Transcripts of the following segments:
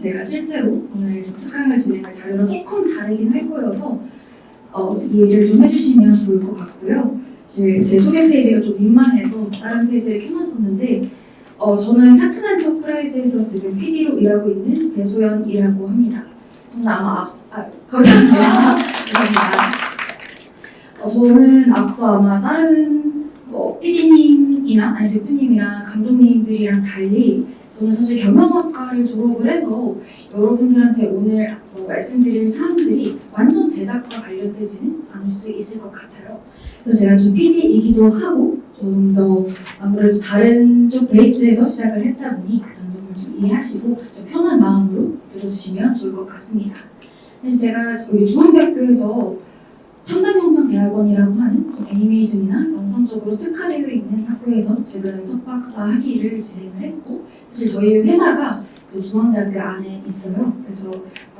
제가 실제로 오늘 특강을 진행할 자료랑 조금 다르긴 할 거여서 이해를 좀 해주시면 좋을 것 같고요. 제 소개 페이지가 좀 민망해서 다른 페이지를 켜놨었는데 저는 타투 엔터프라이즈에서 지금 PD로 일하고 있는 배소연이라고 합니다. 저는 감사합니다. 감사합니다. 저는 앞서 아마 다른 PD님이나 아니 대표님이랑 감독님들이랑 달리 저는 사실 경영학과를 졸업을 해서 여러분들한테 오늘 말씀드릴 사항들이 완전 제작과 관련되지는 않을 수 있을 것 같아요. 그래서 제가 좀 PD이기도 하고 좀 더 아무래도 다른 쪽 베이스에서 시작을 했다 보니 그런 점을 좀 이해하시고 좀 편한 마음으로 들어주시면 좋을 것 같습니다. 사실 제가 여기 중앙대학교에서 첨단영상대학원이라고 하는 좀 애니메이션이나 영상 쪽으로 특화되어 있는 학교에서 지금 석박사 학위를 진행을 했고 사실 저희 회사가 또 중앙대학교 안에 있어요. 그래서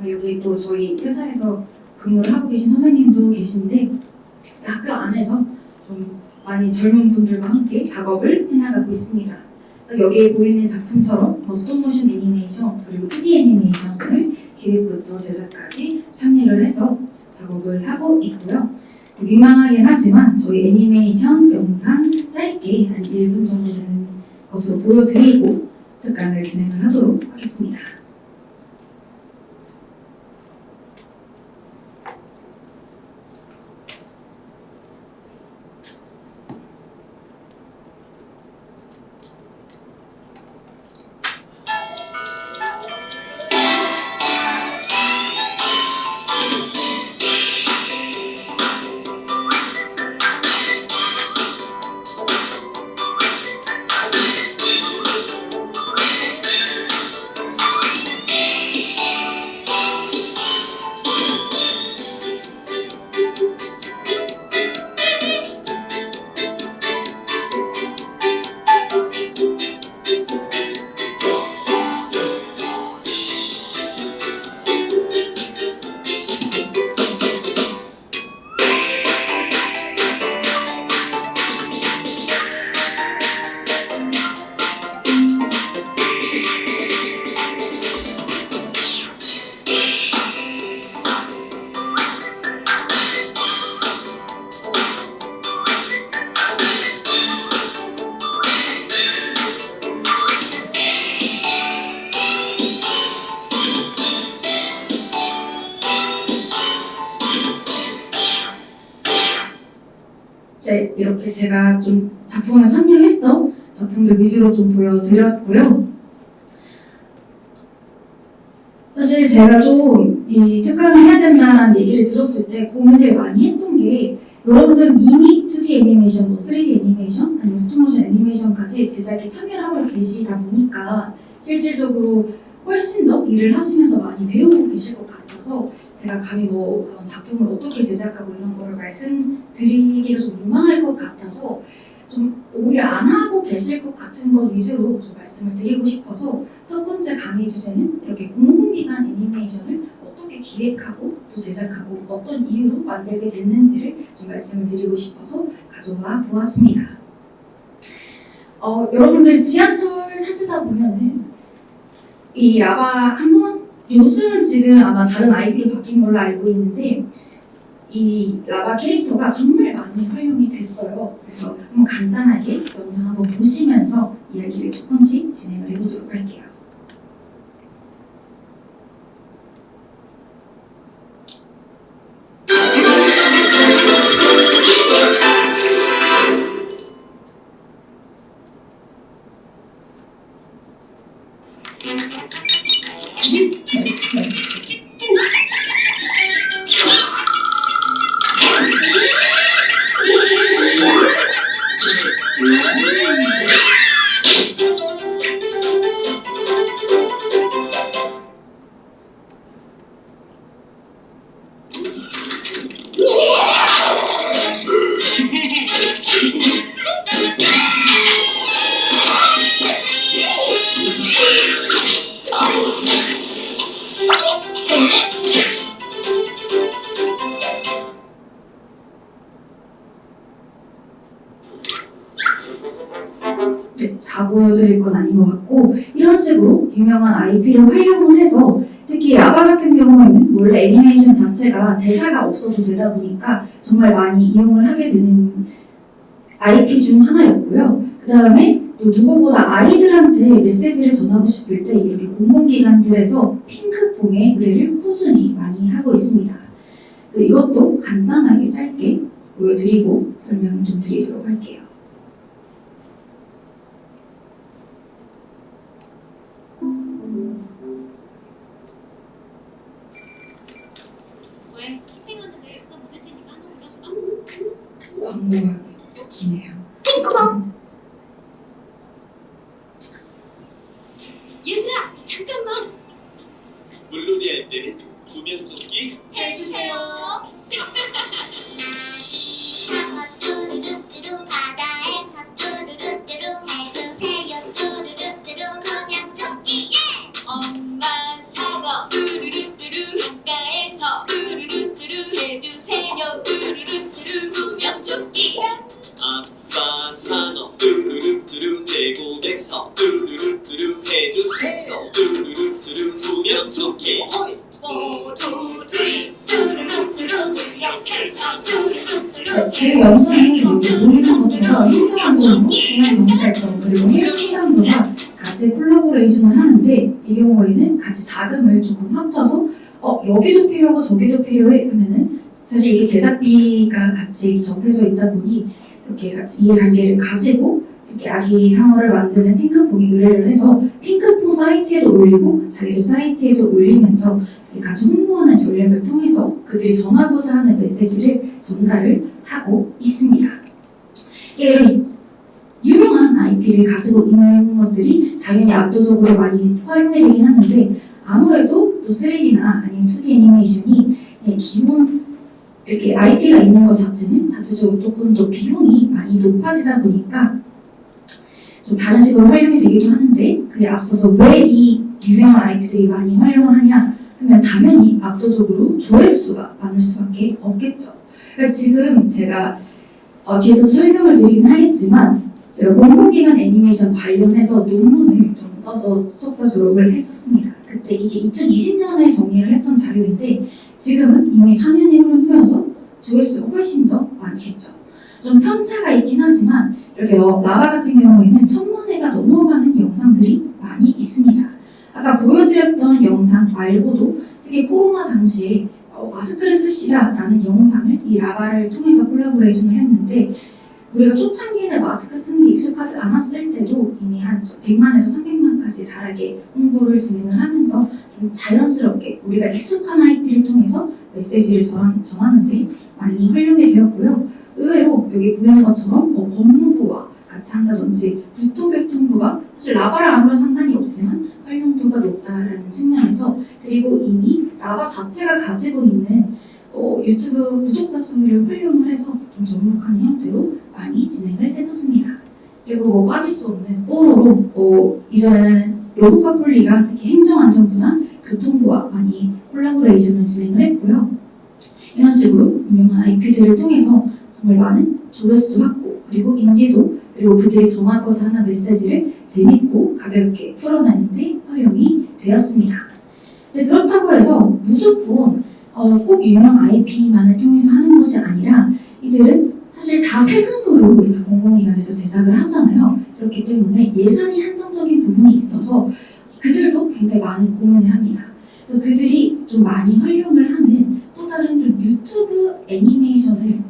여기 또 저희 회사에서 근무를 하고 계신 선생님도 계신데 학교 안에서 좀 많이 젊은 분들과 함께 작업을 해나가고 있습니다. 여기에 보이는 작품처럼 스톱모션 애니메이션 그리고 2D 애니메이션을 기획부터 제작까지 참여를 해서 작업을 하고 있고요. 민망하긴 하지만 저희 애니메이션 영상 짧게 한 1분 정도 되는 것으로 보여드리고 특강을 진행을 하도록 하겠습니다. 네, 이렇게 제가 좀 작품을 참여했던 작품들 위주로 좀 보여드렸고요. 사실 제가 좀 이 특강을 해야 된다는 얘기를 들었을 때 고민을 많이 했던 게 여러분들은 이미 2D 애니메이션, 3D 애니메이션, 아니면 스톱모션 애니메이션까지 제작에 참여를 하고 계시다 보니까 실질적으로 훨씬 더 일을 하시면서 많이 배우고 계실 것 같아서 제가 감히 그런 작품을 어떻게 제작하고 이런 거를 말씀드리기가 좀 민망할 것 같아서 좀 오히려 안 하고 계실 것 같은 것 위주로 좀 말씀을 드리고 싶어서 첫 번째 강의 주제는 이렇게 공공기관 애니메이션을 어떻게 기획하고 또 제작하고 어떤 이유로 만들게 됐는지를 좀 말씀을 드리고 싶어서 가져와 보았습니다. 여러분들 지하철 타시다 보면은 이 라바 한번 요즘은 지금 아마 다른 아이디로 바뀐 걸로 알고 있는데 이 라바 캐릭터가 정말 많이 활용이 됐어요. 그래서 한번 간단하게 영상 한번 보시면서 이야기를 조금씩 진행을 해보도록 할게요. 보여드릴 건 아닌 것 같고, 이런 식으로 유명한 IP를 활용을 해서 특히 라바 같은 경우에는 원래 애니메이션 자체가 대사가 없어도 되다 보니까 정말 많이 이용을 하게 되는 IP 중 하나였고요. 그 다음에 또 누구보다 아이들한테 메시지를 전하고 싶을 때 이렇게 공공기관들에서 핑크퐁의 의뢰를 꾸준히 많이 하고 있습니다. 이것도 간단하게 짧게 보여드리고 설명 좀 드리도록 할게요. 왜? 핑핑하는데 일단 보낼 테니까 한번 불러줘봐. 광고가 기네요. 얘들아, 잠깐만 물놀이 할 때는 구명조끼 해주세요. 상어 뚜루루뚜루 바다에서 뚜루루뚜루 해주세요 뚜루루뚜루 구명조끼 엄마 사과 뚜루루뚜루 강가에서 뚜루루뚜루 해주세요. 뚜루루뚜루 구명조끼. 아빠 산업 뚜루루뚜루 계곡에서 뚜루루뚜루 해주세요 뚜루루뚜루 구명조끼 모두들 뚜루루뚜루 구명해서 뚜루루뚜루. 지금 영상이 여기 보이는 것처럼 행정안전부, 해양경찰청, 그리고 해양수산부가 같이 콜라보레이션을 하는데 이 경우에는 같이 자금을 조금 합쳐서 여기도 필요하고 저기도 필요해 하면은 사실 이게 제작비가 같이 접해져 있다 보니 이렇게 같이 이해관계를 가지고 이렇게 아기 상어를 만드는 핑크퐁이 의뢰를 해서 핑크퐁 사이트에도 올리고 자기들 사이트에도 올리면서 같이 홍보하는 전략을 통해서 그들이 전하고자 하는 메시지를 전달을 하고 있습니다. 이런 유명한 IP를 가지고 있는 것들이 당연히 압도적으로 많이 활용이 되긴 하는데 아무래도 또 3D나 아니면 2D 애니메이션이 기본 이렇게 IP가 있는 것 자체는 자체적으로 조금 더 비용이 많이 높아지다 보니까 좀 다른 식으로 활용이 되기도 하는데 그에 앞서서 왜 이 유명한 IP들이 많이 활용하냐 하면 당연히 압도적으로 조회수가 많을 수밖에 없겠죠. 그러니까 지금 제가 뒤에서 설명을 드리긴 하겠지만 제가 공공기관 애니메이션 관련해서 논문을 좀 써서 석사 졸업을 했었습니다. 그때 이게 2020년에 정리를 했던 자료인데 지금은 이미 4년이 흐른 후여서 조회수가 훨씬 더 많겠죠. 좀 편차가 있긴 하지만 이렇게 라바 같은 경우에는 1000만 회가 넘어가는 영상들이 많이 있습니다. 아까 보여드렸던 영상 말고도 특히 코로나 당시에 마스크를 씁시다 라는 영상을 이 라바를 통해서 콜라보레이션을 했는데 우리가 초창기에는 마스크 쓰는 게 익숙하지 않았을 때도 이미 한 100만에서 300만까지 달하게 홍보를 진행을 하면서 좀 자연스럽게 우리가 익숙한 IP를 통해서 메시지를 전하는데 많이 활용이 되었고요. 의외로 여기 보이는 것처럼 법무부와 같이 한다든지 국토교통부가 사실 라바랑 아무런 상관이 없지만 활용도가 높다라는 측면에서 그리고 이미 라바 자체가 가지고 있는 유튜브 구독자 수를 활용을 해서 좀 접목한 형태로 많이 진행을 했었습니다. 그리고 빠질 수 없는 뽀로로 이전에는 로보카폴리가 특히 행정안전부나 교통부와 많이 콜라보레이션을 진행을 했고요. 이런 식으로 유명한 IP들을 통해서 정말 많은 조회수 확보 그리고 인지도 그리고 그들이 전하고자 하는 메시지를 재밌고 가볍게 풀어내는데 활용이 되었습니다. 근데 그렇다고 해서 무조건 꼭 유명 IP만을 통해서 하는 것이 아니라 이들은 사실 다 세금으로 이렇게 공공기관에서 제작을 하잖아요. 그렇기 때문에 예산이 한정적인 부분이 있어서 그들도 굉장히 많은 고민을 합니다. 그래서 그들이 좀 많이 활용을 하는 또 다른 좀 유튜브 애니메이션을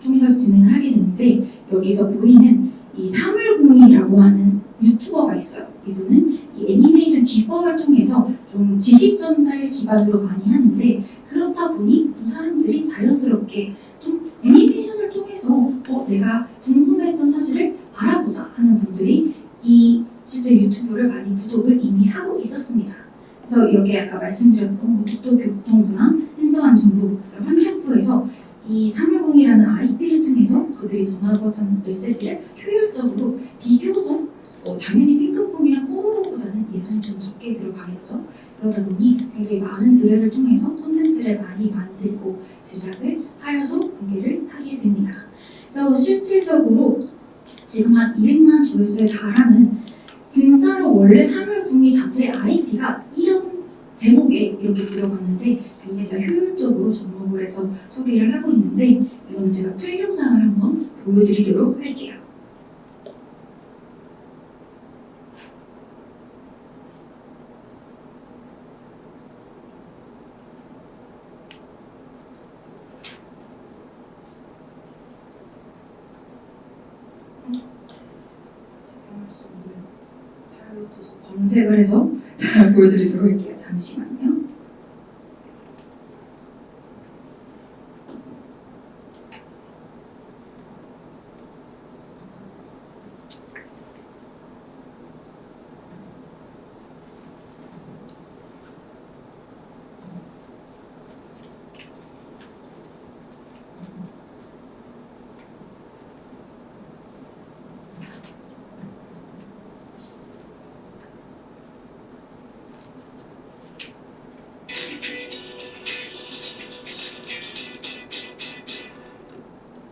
통해서 진행을 하게 되는데 여기서 보이는 이 사물공이라고 하는 유튜버가 있어요. 이분은 이 애니메이션 기법을 통해서 좀 지식 전달 기반으로 많이 하는데 그렇다 보니 사람들이 자연스럽게 좀 애니메이션을 통해서 내가 궁금했던 사실을 알아보자 하는 분들이 이 실제 유튜브를 많이 구독을 이미 하고 있었습니다. 그래서 이렇게 아까 말씀드렸던 국토교통부나 행정안전부, 환경부에서 이 310이라는 IP를 통해서 그들이 전하고자 하는 메시지를 효율적으로 비교적 당연히 핑크퐁이랑 뽀로로보다는 예산이 좀 적게 들어가겠죠. 그러다 보니 굉장히 많은 의뢰를 통해서 콘텐츠를 많이 만들고 제작을 하여서 공개를 하게 됩니다. 그래서 실질적으로 지금 한 200만 조회수에 달하는 진짜로 원래 사물궁이 자체 IP가 이런 제목에 이렇게 들어가는데 굉장히 제가 효율적으로 접목을 해서 소개를 하고 있는데 이거는 제가 풀 영상을 한번 보여드리도록 할게요. 검색을 해서 보여드리도록 할게요. 잠시만요.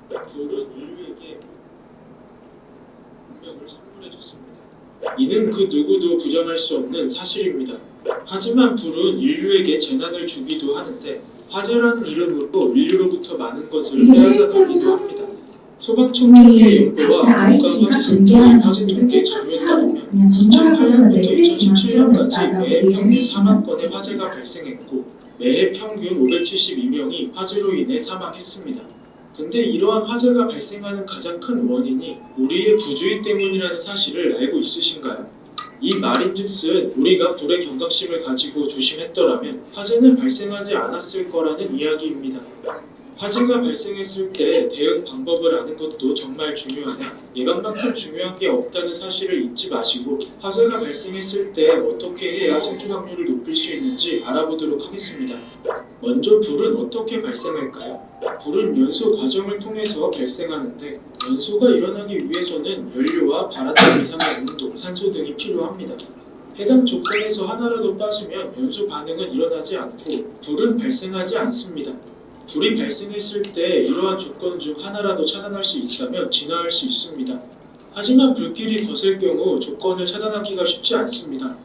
불은 인류에게 운명을 선물해줬습니다. 이는 그 누구도 부정할 수 없는 사실입니다. 하지만 불은 인류에게 재난을 주기도 하는데 화재라는 이름으로 인류로부터 많은 것을 이게 실제로 빼앗아가기도 합니다. 소방청 우리 연구와 자체 IP가 전개하는 방식을 똑같이 하고 그냥 전달하고자 하는 메시지만 풀어냈다라고 얘기를 해주시면 4만 건의 화재가 발생했고 매해 평균 572명이 화재로 인해 사망했습니다. 근데 이러한 화재가 발생하는 가장 큰 원인이 우리의 부주의 때문이라는 사실을 알고 있으신가요? 이 말인즉슨 우리가 불의 경각심을 가지고 조심했더라면 화재는 발생하지 않았을 거라는 이야기입니다. 화재가 발생했을 때 대응 방법을 아는 것도 정말 중요하나 예방만큼 중요한 게 없다는 사실을 잊지 마시고 화재가 발생했을 때 어떻게 해야 생존 확률을 높일 수 있는지 알아보도록 하겠습니다. 먼저 불은 어떻게 발생할까요? 불은 연소 과정을 통해서 발생하는데 연소가 일어나기 위해서는 연료와 발화점 이상의 온도, 산소 등이 필요합니다. 해당 조건에서 하나라도 빠지면 연소 반응은 일어나지 않고 불은 발생하지 않습니다. 불이 발생했을 때 이러한 조건 중 하나라도 차단할 수 있다면 진화할 수 있습니다. 하지만 불길이 거셀 경우 조건을 차단하기가 쉽지 않습니다.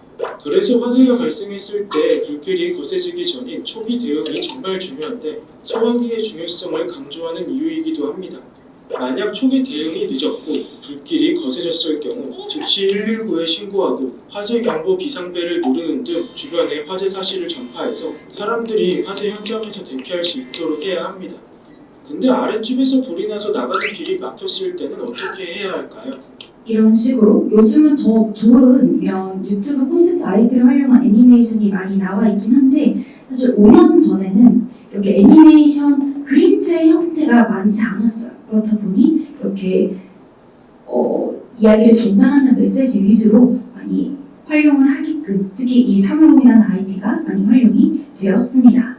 그래서 화재가 발생했을 때 불길이 거세지기 전인 초기 대응이 정말 중요한데 소화기의 중요성을 강조하는 이유이기도 합니다. 만약 초기 대응이 늦었고 불길이 거세졌을 경우 즉시 119에 신고하고 화재 경보 비상벨을 누르는 등 주변에 화재 사실을 전파해서 사람들이 화재 현장에서 대피할 수 있도록 해야 합니다. 근데 아랫집에서 불이 나서 나가는 길이 막혔을 때는 어떻게 해야 할까요? 이런 식으로 요즘은 더 좋은 이런 유튜브 콘텐츠 IP를 활용한 애니메이션이 많이 나와 있긴 한데 사실 5년 전에는 이렇게 애니메이션 그림체 형태가 많지 않았어요. 그렇다 보니 이렇게 이야기를 전달하는 메시지 위주로 많이 활용을 하게끔 특히 이 사물공이라는 IP가 많이 활용이 되었습니다.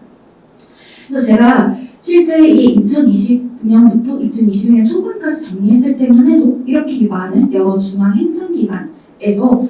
그래서 제가 실제 이 2020년부터 2021년 초반까지 정리했을 때만 해도 이렇게 많은 여러 중앙 행정기관에서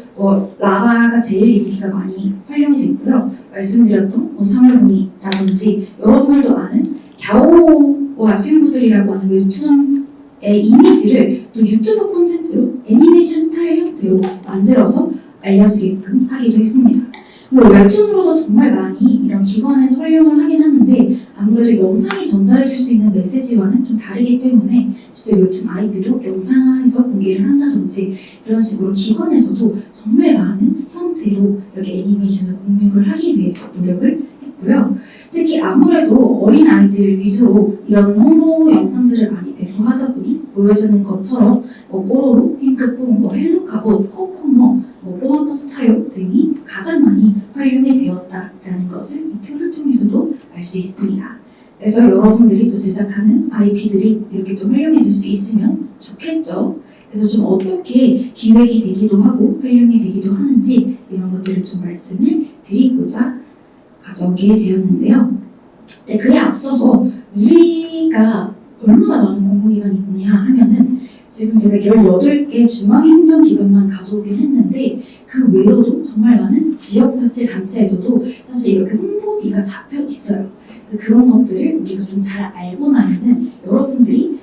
라바가 제일 인기가 많이 활용이 됐고요. 말씀드렸던 사물공이라든지 여러분들도 아는 갸오와 친구들이라고 하는 웹툰의 이미지를 또 유튜브 콘텐츠로 애니메이션 스타일 형태로 만들어서 알려지게끔 하기도 했습니다. 물론 웹툰으로도 정말 많이 이런 기관에서 활용을 하긴 하는데 아무래도 영상이 전달해줄 수 있는 메시지와는 좀 다르기 때문에 실제 웹툰 IP도 영상화해서 공개를 한다든지 이런 식으로 기관에서도 정말 많은 형태로 이렇게 애니메이션을 공유를 하기 위해서 노력을 했고요. 특히 아무래도 어린 아이들 위주로 이런 홍보 영상들을 많이 배포하다 보니 보여주는 것처럼 뽀로로, 핑크퐁, 헬로카봇, 코코모, 꼬마버스 타요 등이 가장 많이 활용이 되었다라는 것을 이 표를 통해서도 알 수 있습니다. 그래서 여러분들이 또 제작하는 IP들이 이렇게 또 활용이 될 수 있으면 좋겠죠. 그래서 좀 어떻게 기획이 되기도 하고 활용이 되기도 하는지 이런 것들을 좀 말씀을 드리고자 가져오게 되었는데요. 네, 그에 앞서서 우리가 얼마나 많은 공공기관이 있느냐 하면은 지금 제가 18개 중앙행정기관만 가져오긴 했는데 그 외로도 정말 많은 지역자치단체에서도 사실 이렇게 홍보비가 잡혀 있어요. 그래서 그런 것들을 우리가 좀 잘 알고 나면은 여러분들이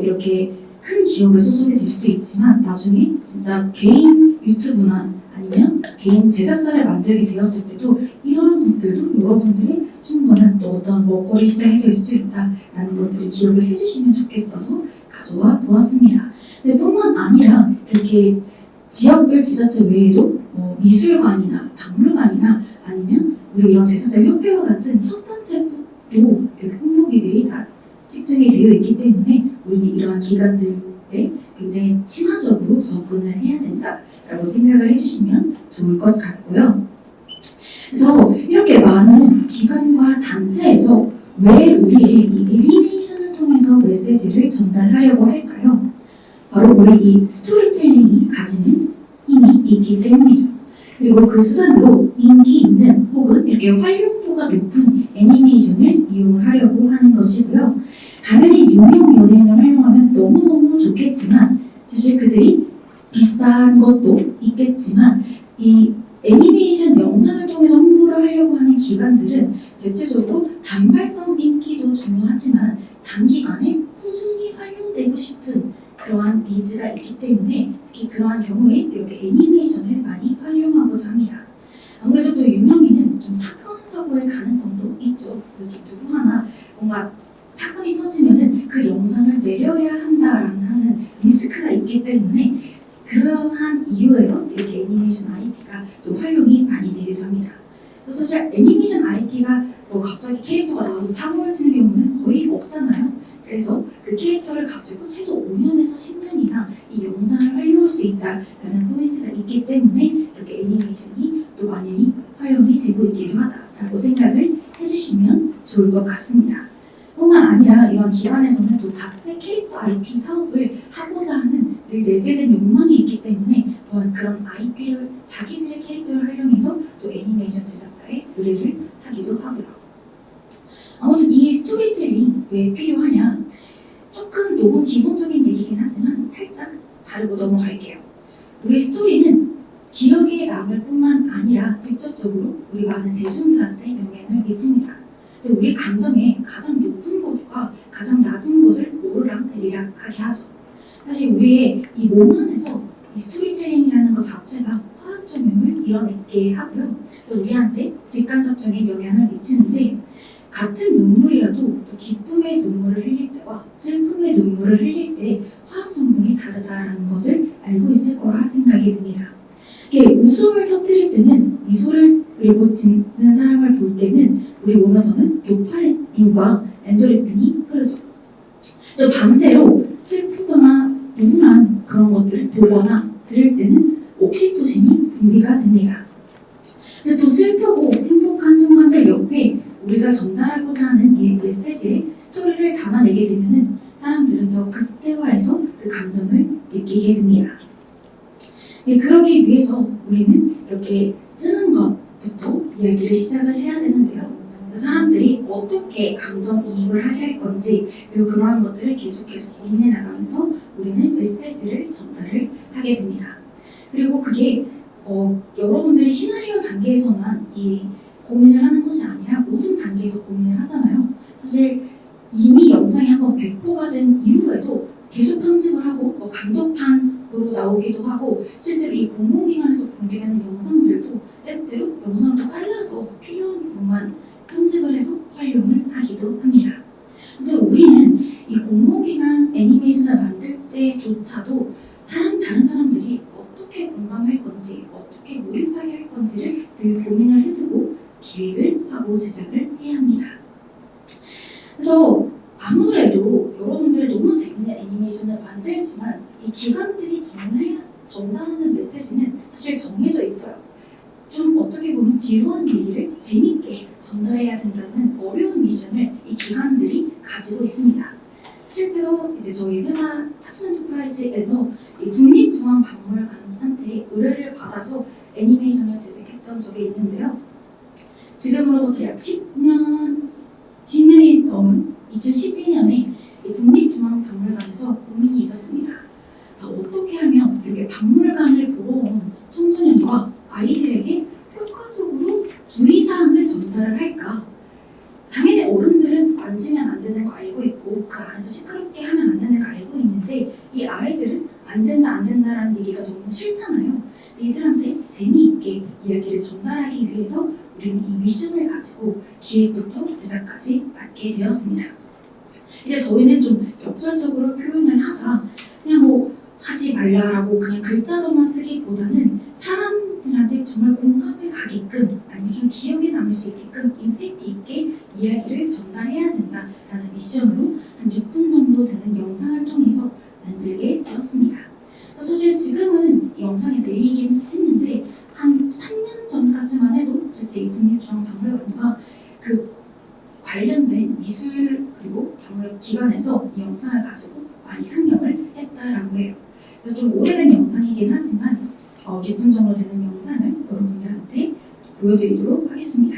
이렇게 큰 기업에 소속이 될 수도 있지만 나중에 진짜 개인 유튜브나 아니면 개인 제작사를 만들게 되었을 때도 이러한 것들도 여러분들의 충분한 또 어떤 먹거리 시장이 될 수도 있다라는 것들을 기억을 해주시면 좋겠어서 가져와 보았습니다. 근데 뿐만 아니라 이렇게 지역별 지자체 외에도 미술관이나 박물관이나 아니면 우리 이런 제작자 협회와 같은 협단체도 이렇게 홍보기들이 다 측정이 되어 있기 때문에 우리는 이러한 기관들에 굉장히 친화적으로 접근을 해야 된다라고 생각을 해주시면 좋을 것 같고요. 그래서 이렇게 많은 기관과 단체에서 왜 우리의 이 애니메이션을 통해서 메시지를 전달하려고 할까요? 바로 우리 이 스토리텔링이 가지는 힘이 있기 때문이죠. 그리고 그 수단으로 인기 있는 혹은 이렇게 활용도가 높은 애니메이션을 이용을 하려고 하는 것이고요. 당연히 유명 연예인을 활용하면 너무너무 좋겠지만 사실 그들이 비싼 것도 있겠지만 이 애니메이션 영상을 통해서 홍보를 하려고 하는 기관들은 대체적으로 단발성 인기도 중요하지만 장기간에 꾸준히 활용되고 싶은 그러한 니즈가 있기 때문에 특히 그러한 경우에 이렇게 애니메이션을 많이 활용하고자 합니다. 아무래도 또 유명인은 좀 사건 사고의 가능성도 있죠. 그래서 좀 누구 하나 뭔가 사건이 터지면은 그 영상을 내려야 한다라는 하는 리스크가 있기 때문에 그러한 이유에서 이렇게 애니메이션 IP가 또 활용이 많이 되기도 합니다. 그래서 사실 애니메이션 IP가 갑자기 캐릭터가 나와서 사고를 치는 경우는 거의 없잖아요. 그래서 그 캐릭터를 가지고 최소 5년에서 10년 이상 이 영상을 활용할 수 있다라는 포인트가 있기 때문에 이렇게 애니메이션이 또 많이 활용이 되고 있기도 하다라고 생각을 해주시면 좋을 것 같습니다. 뿐만 아니라 이런 기관에서는 또 자체 캐릭터 IP 사업을 하고자 하는 늘 내재된 욕망이 있기 때문에 또한 그런 IP를 자기들의 캐릭터를 활용해서 또 애니메이션 제작사에 의뢰를 하기도 하고요. 아무튼 이 스토리텔링 왜 필요하냐? 조금 너무 기본적인 얘기긴 하지만 살짝 다르고 넘어갈게요. 우리 스토리는 기억에 남을 뿐만 아니라 직접적으로 우리 많은 대중들한테 영향을 미칩니다. 근데 우리 감정의 가장 높은 곳과 가장 낮은 곳을 오르락내리락하게 하죠. 사실 우리의 이 몸 안에서 이 스토리텔링이라는 것 자체가 화학 작용을 이뤄내게 하고요. 그래서 우리한테 직간접적인 영향을 미치는데 같은 눈물이라도 또 기쁨의 눈물을 흘릴 때와 슬픔의 눈물을 흘릴 때 화학 성분이 다르다라는 것을 알고 있을 거라 생각이 듭니다. 이게 웃음을 터뜨릴 때는 미소를 그리고 짓는 사람을 볼 때는 우리 몸에서는 도파민과 엔도르핀이 흐르죠. 또 반대로 슬프거나 우울한 그런 것들을 보거나 들을 때는 옥시토신이 분비가 됩니다. 근데 또 슬프고 행복한 순간들 옆에 우리가 전달하고자 하는 이 메시지의 스토리를 담아내게 되면은 사람들은 더 극대화해서 그 감정을 느끼게 됩니다. 그러기 위해서 우리는 이렇게 쓰는 것부터 이야기를 시작을 해야 되는데요. 사람들이 어떻게 감정이입을 하게 할 건지 그리고 그러한 것들을 계속 고민해 나가면서 우리는 메시지를 전달을 하게 됩니다. 그리고 그게 여러분들이 시나리오 단계에서만 이 고민을 하는 것이 아니라 모든 단계에서 고민을 하잖아요. 사실 이미 영상이 한번 배포가 된 이후에도 계속 편집을 하고 감독판으로 나오기도 하고 실제로 이 공공기관에서 공개되는 영상들도 때때로 영상을 잘라서 필요한 부분만 편집을 해서 활용을 하기도 합니다. 근데 우리는 이 공공기관 애니메이션을 만들 때조차도 다른 사람들이 어떻게 공감할 건지 어떻게 몰입하게 할 건지를 늘 고민을 해두고 기획을 하고 제작을 해야 합니다. 그래서 아무래도 여러분들이 너무 재밌는 애니메이션을 만들지만 이 기관들이 전달하는 메시지는 사실 정해져 있어요. 좀 어떻게 보면 지루한 얘기를 재밌게 전달해야 된다는 어려운 미션을 이 기관들이 가지고 있습니다. 실제로 이제 저희 회사 탑스 엔터프라이즈에서 이 국립중앙박물관한테 의뢰를 받아서 애니메이션을 제작했던 적이 있는데요. 지금으로부터 약 10년이 넘은 2011년에 이 국립중앙박물관에서 고민이 있었습니다. 어떻게 하면 이렇게 박물관을 보러 온 청소년과 아이들에게 효과적으로 주의사항을 전달을 할까? 당연히 어른들은 만지면 안 되는 거 알고 있고 그 안에서 시끄럽게 하면 안 되는 거 알고 있는데 이 아이들은 안 된다라는 얘기가 너무 싫잖아요. 니들한테 재미있게 이야기를 전달하기 위해서 우리는 이 미션을 가지고 기획부터 제작까지 맡게 되었습니다. 이제 저희는 좀 역설적으로 표현을 하자, 그냥 뭐 하지 말라라고 그냥 글자로만 쓰기보다는 사람들한테 정말 공감을 가게끔 아니면 좀 기억에 남을 수 있게끔 임팩트 있게 이야기를 전달해야 된다라는 미션으로 한 6분 정도 되는 영상을 통해서 만들게 되었습니다. 그래서 사실 지금은 이 영상이 내리긴 했는데 한 3년 전까지만 해도 실제 이 국립중앙박물관과 그 관련된 미술 그리고 박물관 기관에서 이 영상을 가지고 많이 상영을 했다라고 해요. 그래서 좀 오래된 영상이긴 하지만 6분 정도 되는 영상을 여러분들한테 보여드리도록 하겠습니다.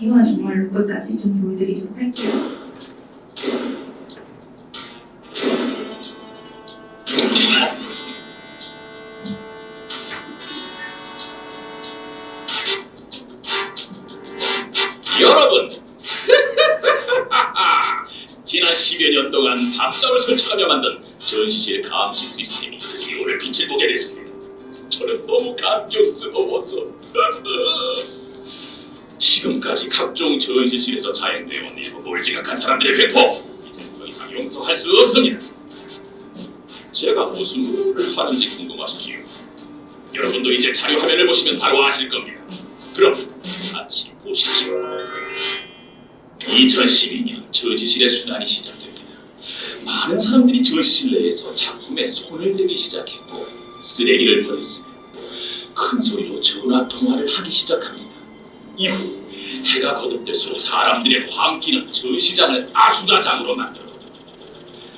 이거는 정말로 끝까지 좀 보여드리도록 할게요. 여러분, 지난 10여 년 동안 밤잠을 설쳐가며 만든 전시실 감시 시스템이 드디어 올해 빛을 보게 됐습니다. 저는 너무 감격스러워서 지금까지 각종 전시실에서 자행되어온 일부 몰지각한 사람들의 회포, 이젠 더 이상 용서할 수 없습니다. 제가 무슨 말을 하는지 궁금하시지요? 여러분도 이제 자료 화면을 보시면 바로 아실 겁니다. 그럼 같이 보시죠. 2012년 전시실의 순환이 시작됩니다. 많은 사람들이 전시실 내에서 작품에 손을 대기 시작했고 쓰레기를 버렸으며 큰 소리로 전화 통화를 하기 시작합니다. 이후 해가 거듭될수록 사람들의 광기는 전시장을 아수라장으로 만들어버립니다.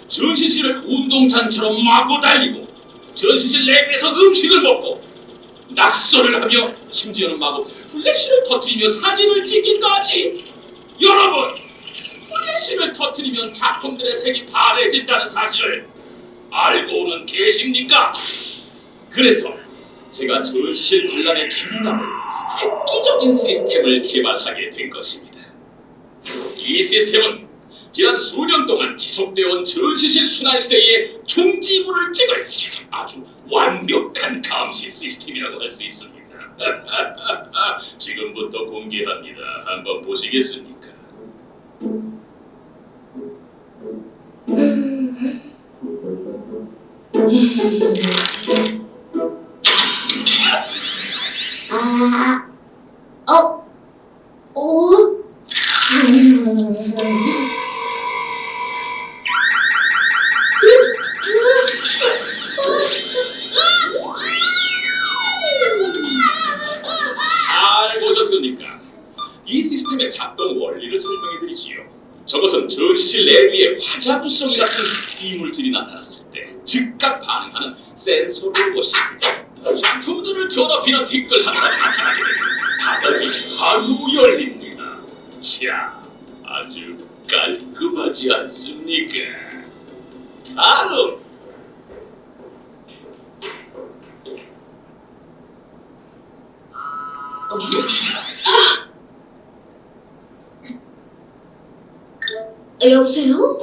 전시실을 운동장처럼 마구 달리고 전시실 내부에서 음식을 먹고 낙서를 하며 심지어는 마구 플래시를 터뜨리며 사진을 찍기까지. 여러분, 플래시를 터뜨리면 작품들의 색이 바래진다는 사실을 알고는 계십니까? 그래서 제가 전시실 관람에 길이 남을 획기적인 시스템을 개발하게 된 것입니다. 이 시스템은 지난 수년 동안 지속되어온 전시실 순환 시대의 종지부를 찍을 아주 완벽한 감시 시스템이라고 할 수 있습니다. 지금부터 공개합니다. 한번 보시겠습니까? 잘 보셨습니까? 이 시스템의 작동 원리를 설명해드리지요. 저것은 전시실 내부에 화자 부성이 같은 이물질이 나타났을 때 즉각 반응하는 센서 로봇입니다. 작품들을 더럽히는 티끌 하나가 나타나게 되면 바닥이 바로 열립니다. 자, 아주 깔끔하지 않습니까? 다음! 여보세요?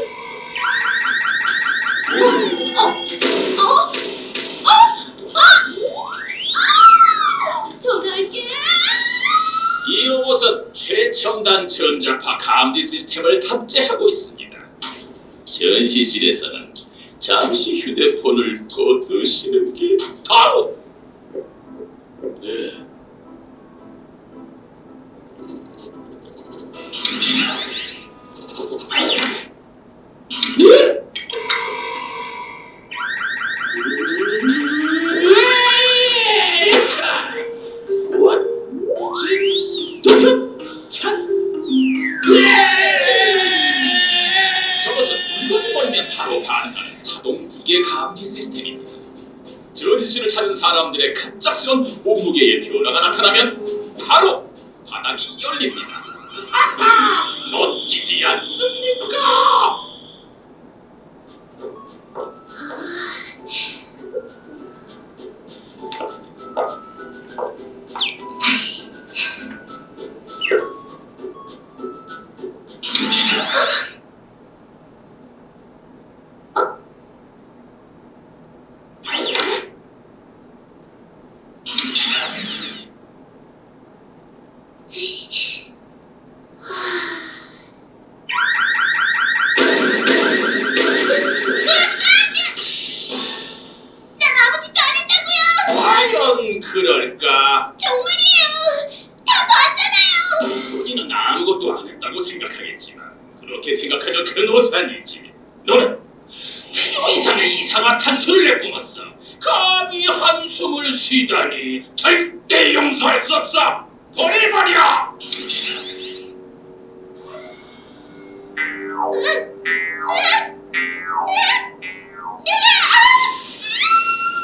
전화할게. 이 로봇은 최첨단 전자파 감지 시스템을 탑재하고 있습니다. 전시실에서는 잠시 휴대폰을 꺼두시는 게 바로 저것은 눌러버리면 바로 반응하는 자동 무게 감지 시스템입니다. 전시실을 찾은 사람들의 갑작스런 몸무게의 변화가 나타나면 바로 바닥이 열립니다. 하하! 멋지지 않습니까? 다니지. 너는 필요 이상의 이산화탄소를 내뿜었어. 감히 한숨을 쉬다니 절대 용서할 수 없어. 보내버려.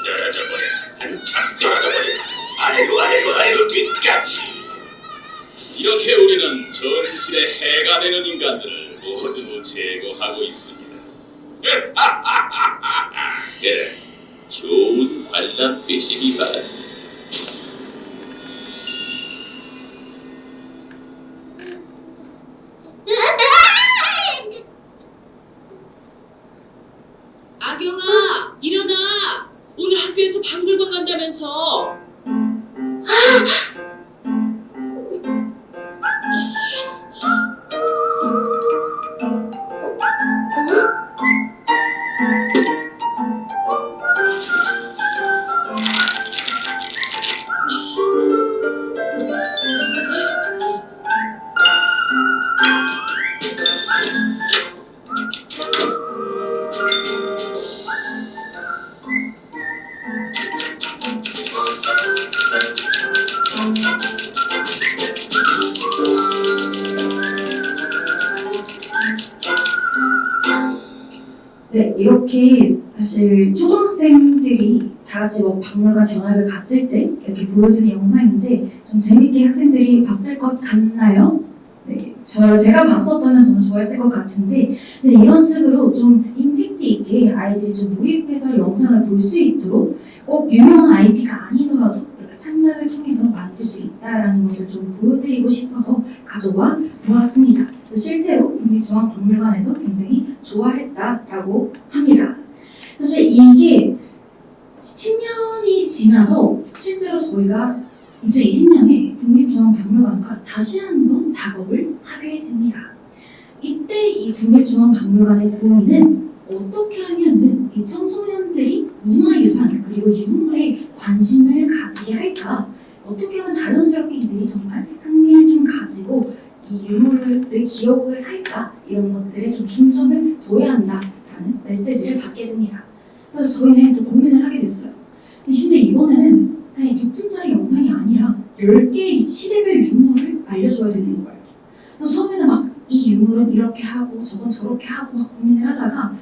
떨어져버려. 한참 떨어져버려. 아래로 뒤까지. 이렇게 우리는 전시실에 해가 되는 인간들을 모두 제거하고 있습니다. 그래, 좋은 관람 되시기 바랍니다. 아경아, 일어나. 오늘 학교에서 박물관 간다면서. 네, 이렇게 사실 초등학생들이 다 같이 뭐 박물관 견학을 갔을 때 이렇게 보여지는 영상인데 좀 재밌게 학생들이 봤을 것 같나요? 네, 제가 봤었다면 저는 좋아했을 것 같은데 근데 이런 식으로 좀 임팩트 있게 아이들이 좀 몰입해서 영상을 볼 수 있도록 꼭 유명한 IP가 아니더라도 이렇게 창작을 통해서 만들 수 있다라는 것을 좀 보여드리고 싶어서 가져와 보았습니다. 그래서 실제로 국립중앙박물관에서 굉장히 좋아했다라고 합니다. 사실 이게 10년이 지나서 실제로 저희가 2020년에 국립중앙박물관과 다시 한번 작업을 하게 됩니다. 이때 이 국립중앙박물관의 고민은 어떻게 하면은 이 청소년들이 문화유산 그리고 유물에 관심을 가지게 할까? 어떻게 하면 자연스럽게 이들이 정말 흥미를 좀 가지고 이 유물을 기억을 할까? 이런 것들에 좀 중점을 둬야 한다라는 메시지를 받게 됩니다. 그래서 저희는 또 고민을 하게 됐어요. 근데 심지어 이번에는 그냥 6분짜리 영상이 아니라 10개의 시대별 유물을 알려줘야 되는 거예요. 그래서 처음에는 막 이 유물은 이렇게 하고 저건 저렇게 하고 막 고민을 하다가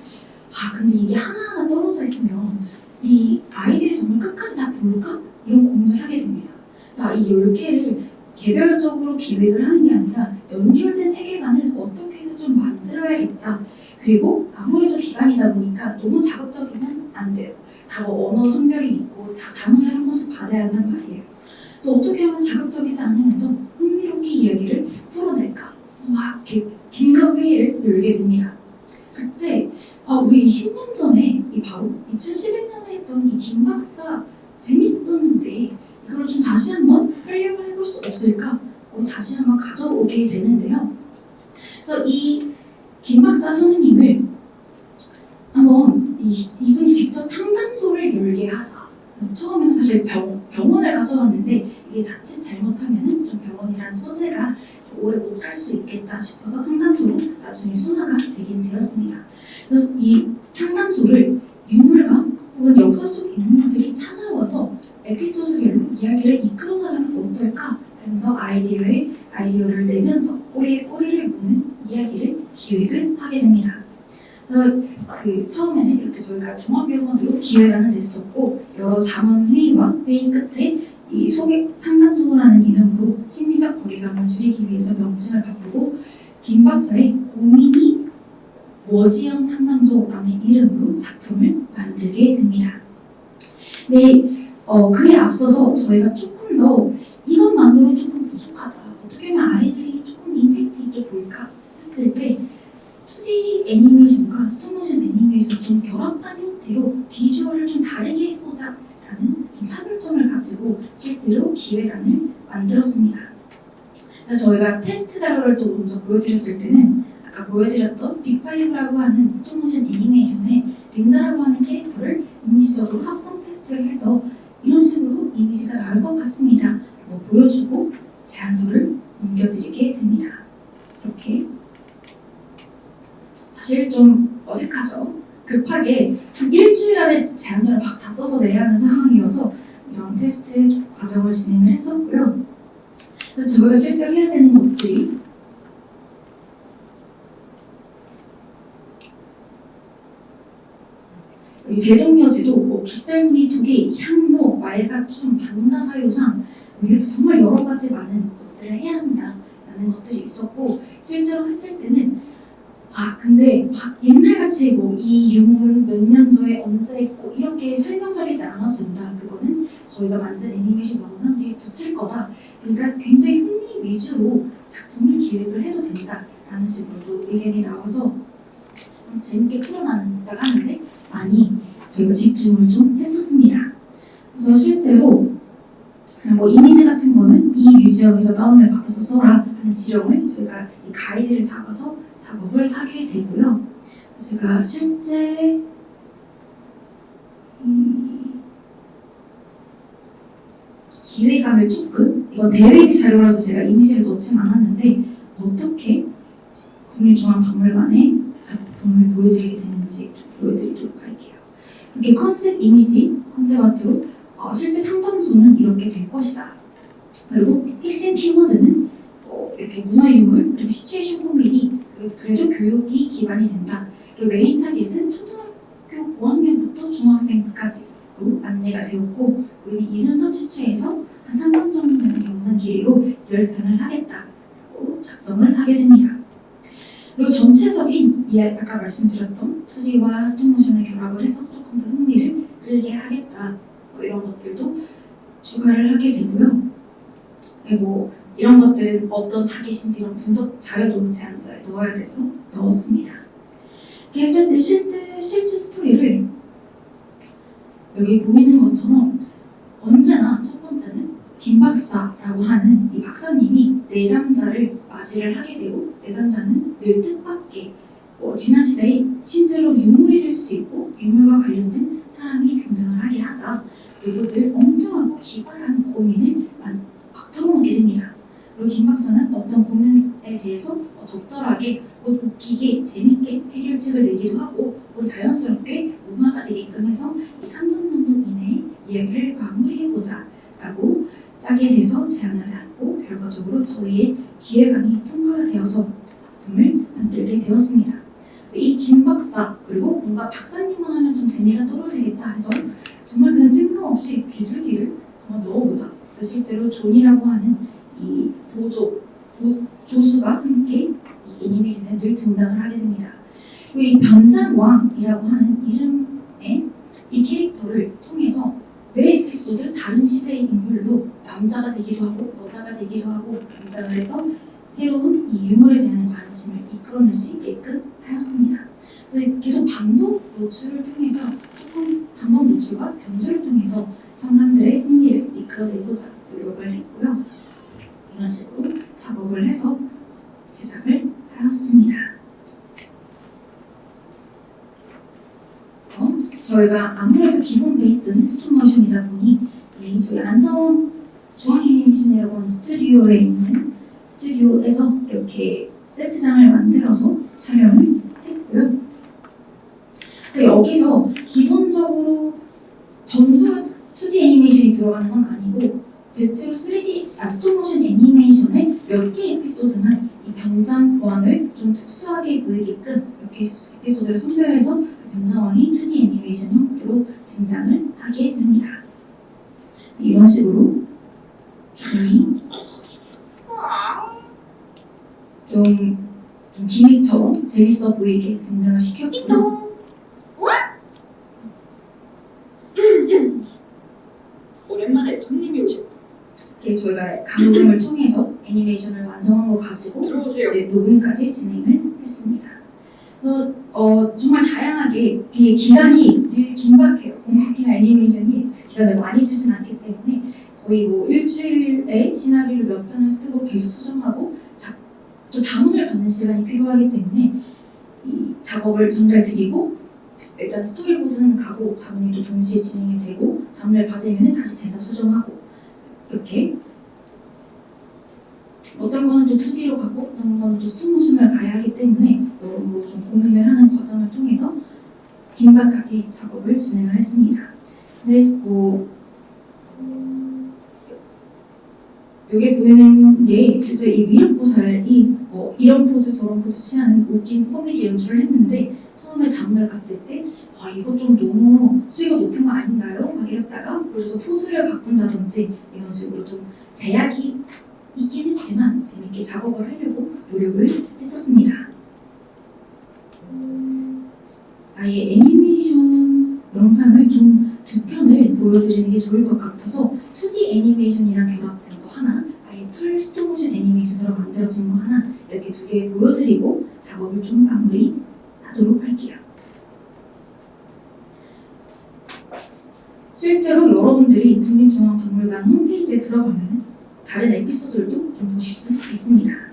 근데 이게 하나하나 떨어져 있으면 이 아이들이 정말 끝까지 다 볼까? 이런 고민을 하게 됩니다. 자, 이 10개를 개별적으로 기획을 하는 게 아니라 연결된 세계관을 어떻게든 좀 만들어야겠다. 그리고 아무래도 기간이다 보니까 너무 자극적이면 안 돼요. 다 뭐 언어 선별이 있고 다 자문을 한 번씩 받아야 한단 말이에요. 그래서 어떻게 하면 자극적이지 않으면서 흥미롭게 이야기를 풀어낼까? 그래서 막 긴급 회의를 열게 됩니다. 그때 우리 10년 전에 이 바로 2011년에 했던 이 김 박사 재밌었는데 이걸 좀 다시 한번 활용을 해볼 수 없을까? 다시 한번 가져오게 되는데요. 그래서 이 김 박사 선생님을 한번 이분이 직접 상담소를 열게 하자. 처음에는 사실 병원을 가져왔는데 이게 자칫 잘못하면은 좀 병원이라는 소재가 오래 못 갈 수 있겠다 싶어서 상담소로 나중에 순화가 되긴 되었습니다. 그래서 이 상담소를 유물과 혹은 역사 속 인물들이 찾아와서 에피소드별로 이야기를 이끌어나가면 어떨까 하면서 아이디어를 내면서 꼬리에 꼬리를 무는 이야기를 기획을 하게 됩니다. 그 처음에는 이렇게 저희가 종합병원으로 기획안을 냈었고 여러 자문회의와 회의 끝에 이 상담소라는 이름으로 심리적 거리감을 줄이기 위해서 명칭을 바꾸고 김 박사의 고민이 워지영 상담소라는 이름으로 작품을 만들게 됩니다. 네, 그에 앞서서 저희가 조금 더 이것만으로 조금 부족하다. 어떻게 하면 아이들이 조금 임팩트 있게 볼까 했을 때 2D 애니메이션과 스톱모션 애니메이션 좀 결합한 형태로 비주얼을 좀 다르게 해보자 라는 좀 차별점을 가지고 실제로 기획안을 만들었습니다. 그래서 저희가 테스트 자료를 또 먼저 보여드렸을 때는 아까 보여드렸던 빅5라고 하는 스톱모션 애니메이션에 린다라고 하는 캐릭터를 임시적으로 합성 테스트를 해서 이런 식으로 이미지가 나올 것 같습니다. 보여주고 제안서를 옮겨드리게 됩니다. 이렇게 사실 좀 어색하죠. 급하게 한 일주일 안에 제안서를 막 다 써서 내야 하는 상황이어서 이런 테스트 과정을 진행을 했었고요. 그래서 저희가 실제로 해야 되는 것들이 여기 대동여지도 뭐 빗살무늬 토기, 향로, 말가춤, 방나사요상 이렇게 정말 여러 가지 많은 것들을 해야 한다라는 것들이 있었고 실제로 했을 때는 근데 막 옛날같이 뭐 이 유물 몇 년도에 언제 있고 이렇게 설명적이지 않아도 된다. 그거는 저희가 만든 애니메이션 영상 뒤에 붙일 거다. 그러니까 굉장히 흥미 위주로 작품을 기획을 해도 된다라는 식으로도 의견이 나와서 재밌게 풀어나가는다고 하는데 많이 저희가 집중을 좀 했었습니다. 그래서 실제로 뭐 이미지 같은 거는 이 뮤지엄에서 다운을 받아서 써라 하는 지령을 저희가 이 가이드를 잡아서 작업을 하게 되고요. 제가 실제 기획안을 조금 이건 대외 자료라서 제가 이미지를 넣진 않았는데 어떻게 국립중앙박물관에 작품을 보여드리게 되는지 보여드리도록 할게요. 이렇게 컨셉 이미지, 컨셉 아트로 실제 상담소는 이렇게 될 것이다. 그리고 핵심 키워드는 이렇게 문화유물, 그리고 시츄에이션 코미디, 그래도 교육이 기반이 된다. 그리고 메인 타깃은 초등학교 5학년부터 중학생까지로 안내가 되었고 우리는 2분 30초에서 한 3분 정도 되는 영상 길이로 10편을 하겠다고 작성을 하게 됩니다. 그리고 전체적인 아까 말씀드렸던 2D와 스톱모션을 결합을 해서 조금 더 흥미를 끌게 하겠다. 이런 것들도 추가를 하게 되고요. 뭐 이런 것들은 어떤 타깃인지 이런 분석 자료도 제안서에 넣어야 돼서 넣었습니다. 이렇게 했을 때 실제 스토리를 여기 보이는 것처럼 언제나 첫 번째는 김 박사라고 하는 이 박사님이 내담자를 맞이를 하게 되고 내담자는 늘 뜻밖의 지난 시대에 실제로 유물이 될 수도 있고 유물과 관련된 사람이 등장을 하게 하자 그리고 늘 엉뚱하고 기발한 고민을 막 털어놓게 됩니다. 그리고 김 박사는 어떤 고민에 대해서 적절하게 웃기게 재밌게 해결책을 내기도 하고 자연스럽게 무마가 되게끔 해서 이 3분 정도 이내에 이야기를 마무리해보자 라고 짜게 돼서 제안을 하고 결과적으로 저희의 기획안이 통과가 되어서 작품을 만들게 되었습니다. 이 김 박사 그리고 뭔가 박사님만 하면 좀 재미가 떨어지겠다 해서 정말 그냥 뜬금없이 비둘기를 한번 넣어보자. 그래서 실제로 존이라고 하는 이 조수가 함께 이 애니메이션에 늘 등장을 하게 됩니다. 그리고 이 병장왕이라고 하는 이름의 이 캐릭터를 통해서 매 에피소드 다른 시대의 인물로 남자가 되기도 하고 여자가 되기도 하고 등장을 해서 새로운 이 유물에 대한 관심을 이끌어낼 수 있게끔 하였습니다. 그래서 계속 반복 노출을 통해서 조금 반복 노출과 변주를 통해서 사람들의 흥미를 이끌어내고자 노력을 했고요. 이런 식으로 작업을 해서 제작을 하였습니다. 그래서 저희가 아무래도 기본 베이스는 스톱모션이다 보니 저희 안성 중앙애니메이션이라고 하는 스튜디오에 있는 스튜디오에서 이렇게 세트장을 만들어서 촬영을 했고요. 그래서 여기서 기본적으로 전부 2D 애니메이션이 들어가는 건 아니고 대체로 스톱모션 애니메이션의 몇 개 에피소드만 이 병장왕을 좀 특수하게 보이게끔 이렇게 에피소드를 선별해서 그 병장왕이 2D 애니메이션 형태로 등장을 하게 됩니다. 이런 식으로 좀 기믹처럼 재밌어 보이게 등장을 시켰고요. 오랜만에 손님이 오셨고 이렇게 저희가 감독을 통해서 애니메이션을 완성한 거 가지고 들어오세요. 이제 녹음까지 진행을 했습니다. 그래서 정말 다양하게 이게 기간이 늘 긴박해요. 공공기나 애니메이션이 기간을 많이 주진 않기 때문에 거의 뭐 일주일에 시나리오를 몇 편을 쓰고 계속 수정하고 또 자문을 받는 시간이 필요하기 때문에 이 작업을 전달 드리고 일단 스토리보드는 가고 자문이 또 동시에 진행이 되고 자문을 받으면 다시 대사 수정하고 이렇게 어떤 거는 또 2D로 가고 어떤 거는 또 스톱모션을 가야 하기 때문에 여러모로 좀 고민을 하는 과정을 통해서 긴박하게 작업을 진행을 했습니다. 근데 여기 보이는 게 실제 이 위력보살이 이런 포즈 저런 포즈 취하는 웃긴 코미디 연출을 했는데 처음에 장르를 갔을 때 이거 좀 너무 수위가 높은 거 아닌가요? 막 이랬다가 그래서 포즈를 바꾼다든지 이런 식으로 좀 제약이 있긴 했지만 재밌게 작업을 하려고 노력을 했었습니다. 아예 애니메이션 영상을 좀 2편을 보여드리는 게 좋을 것 같아서 2D 애니메이션이랑 결합된 거 하나, 아예 풀 스톱모션 애니메이션으로 만들어진 거 하나 이렇게 2개 보여드리고 작업을 좀 마무리하도록 할게요. 실제로 여러분들이 국립중앙박물관 홈페이지에 들어가면 다른 에피소드들도 좀 보실 수 있습니다.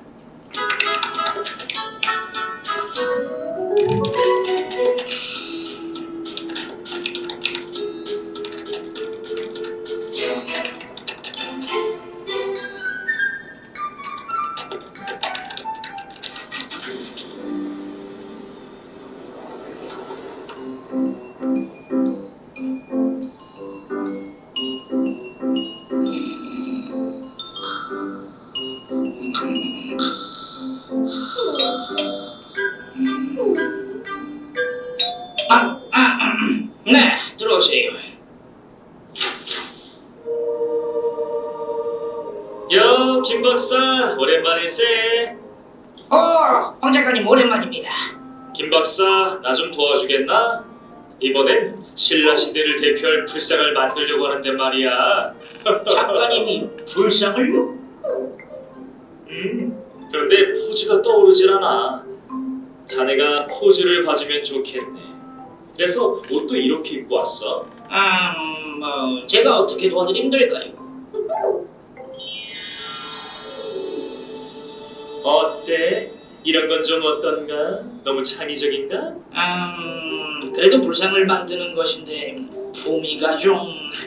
네, 들어오세요. 여, 김 박사, 오랜만일세. 황 작가님 오랜만입니다. 김 박사, 나 좀 도와주겠나? 이번엔 신라 시대를 대표할 불상을 만들려고 하는데 말이야. 작가님이 불상을요? 그런데 포즈가 떠오르질 않아. 자네가 포즈를 봐주면 좋겠네. 그래서 옷도 이렇게 입고 왔어. 제가 어떻게 도와드리면 될까요? 어때? 이런 건 좀 어떤가? 너무 창의적인가? 그래도 불상을 만드는 것인데 품위가 좀...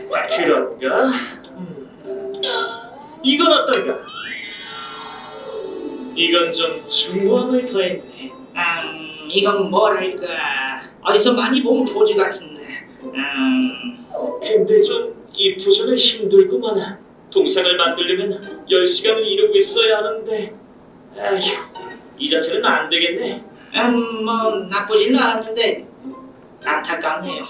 그런가? 이건 어떤가? 이건 좀 중후함을 더했네. 이건 뭐랄까... 어디서 많이 본 포즈 같은데... 근데 좀 이 포즈는 힘들구만. 동상을 만들려면 10시간을 이러고 있어야 하는데. 아휴, 이 자세는 안 되겠네. 나쁘지는 않았는데 안타깝네요.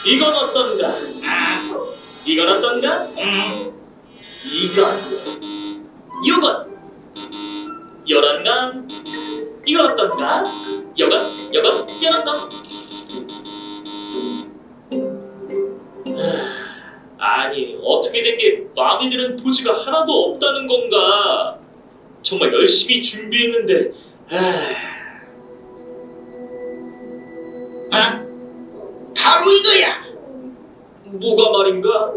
이건 어떤가? 이건 어떤가? 이건 요건 요런가? 이건 어떤가? 요건 요런가? 아니, 어떻게 된 게 마음에 드는 포즈가 하나도 없다는 건가? 정말 열심히 준비했는데. 바로 이거야! 뭐가 말인가?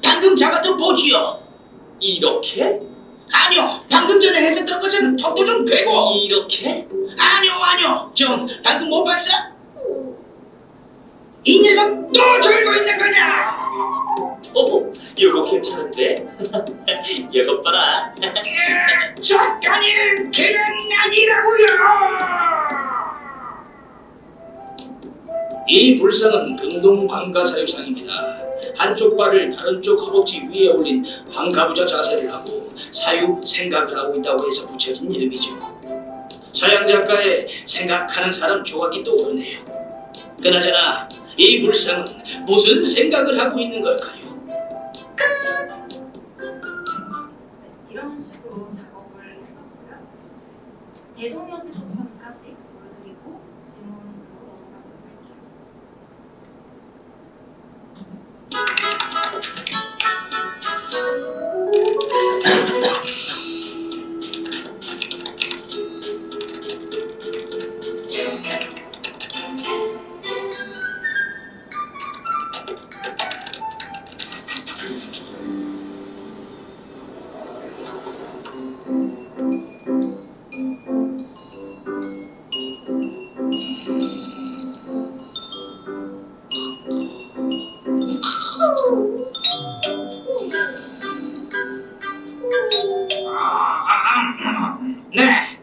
방금 잡았던 포즈요! 이렇게? 아니요! 방금 전에 했었던 것처럼 턱도 좀 괴고! 이렇게? 아니요! 좀 방금 못 봤어? 이 녀석 또 졸고 있는 거냐! 이거 괜찮은데? 이것 봐라. 작가님 그냥 아니라고요! 이 불상은 금동 방가사유상입니다. 한쪽 발을 다른 쪽 허벅지 위에 올린 방가부자 자세를 하고 사유 생각을 하고 있다고 해서 붙여진 이름이죠. 서양 작가의 생각하는 사람 조각이 떠오르네요. 그나저나 이 불상은 무슨 생각을 하고 있는 걸까요? 이런 식으로 작업을 했었고요. 대동여지 동편까지 보여드리고 질문으로 넘어가도록 할게요.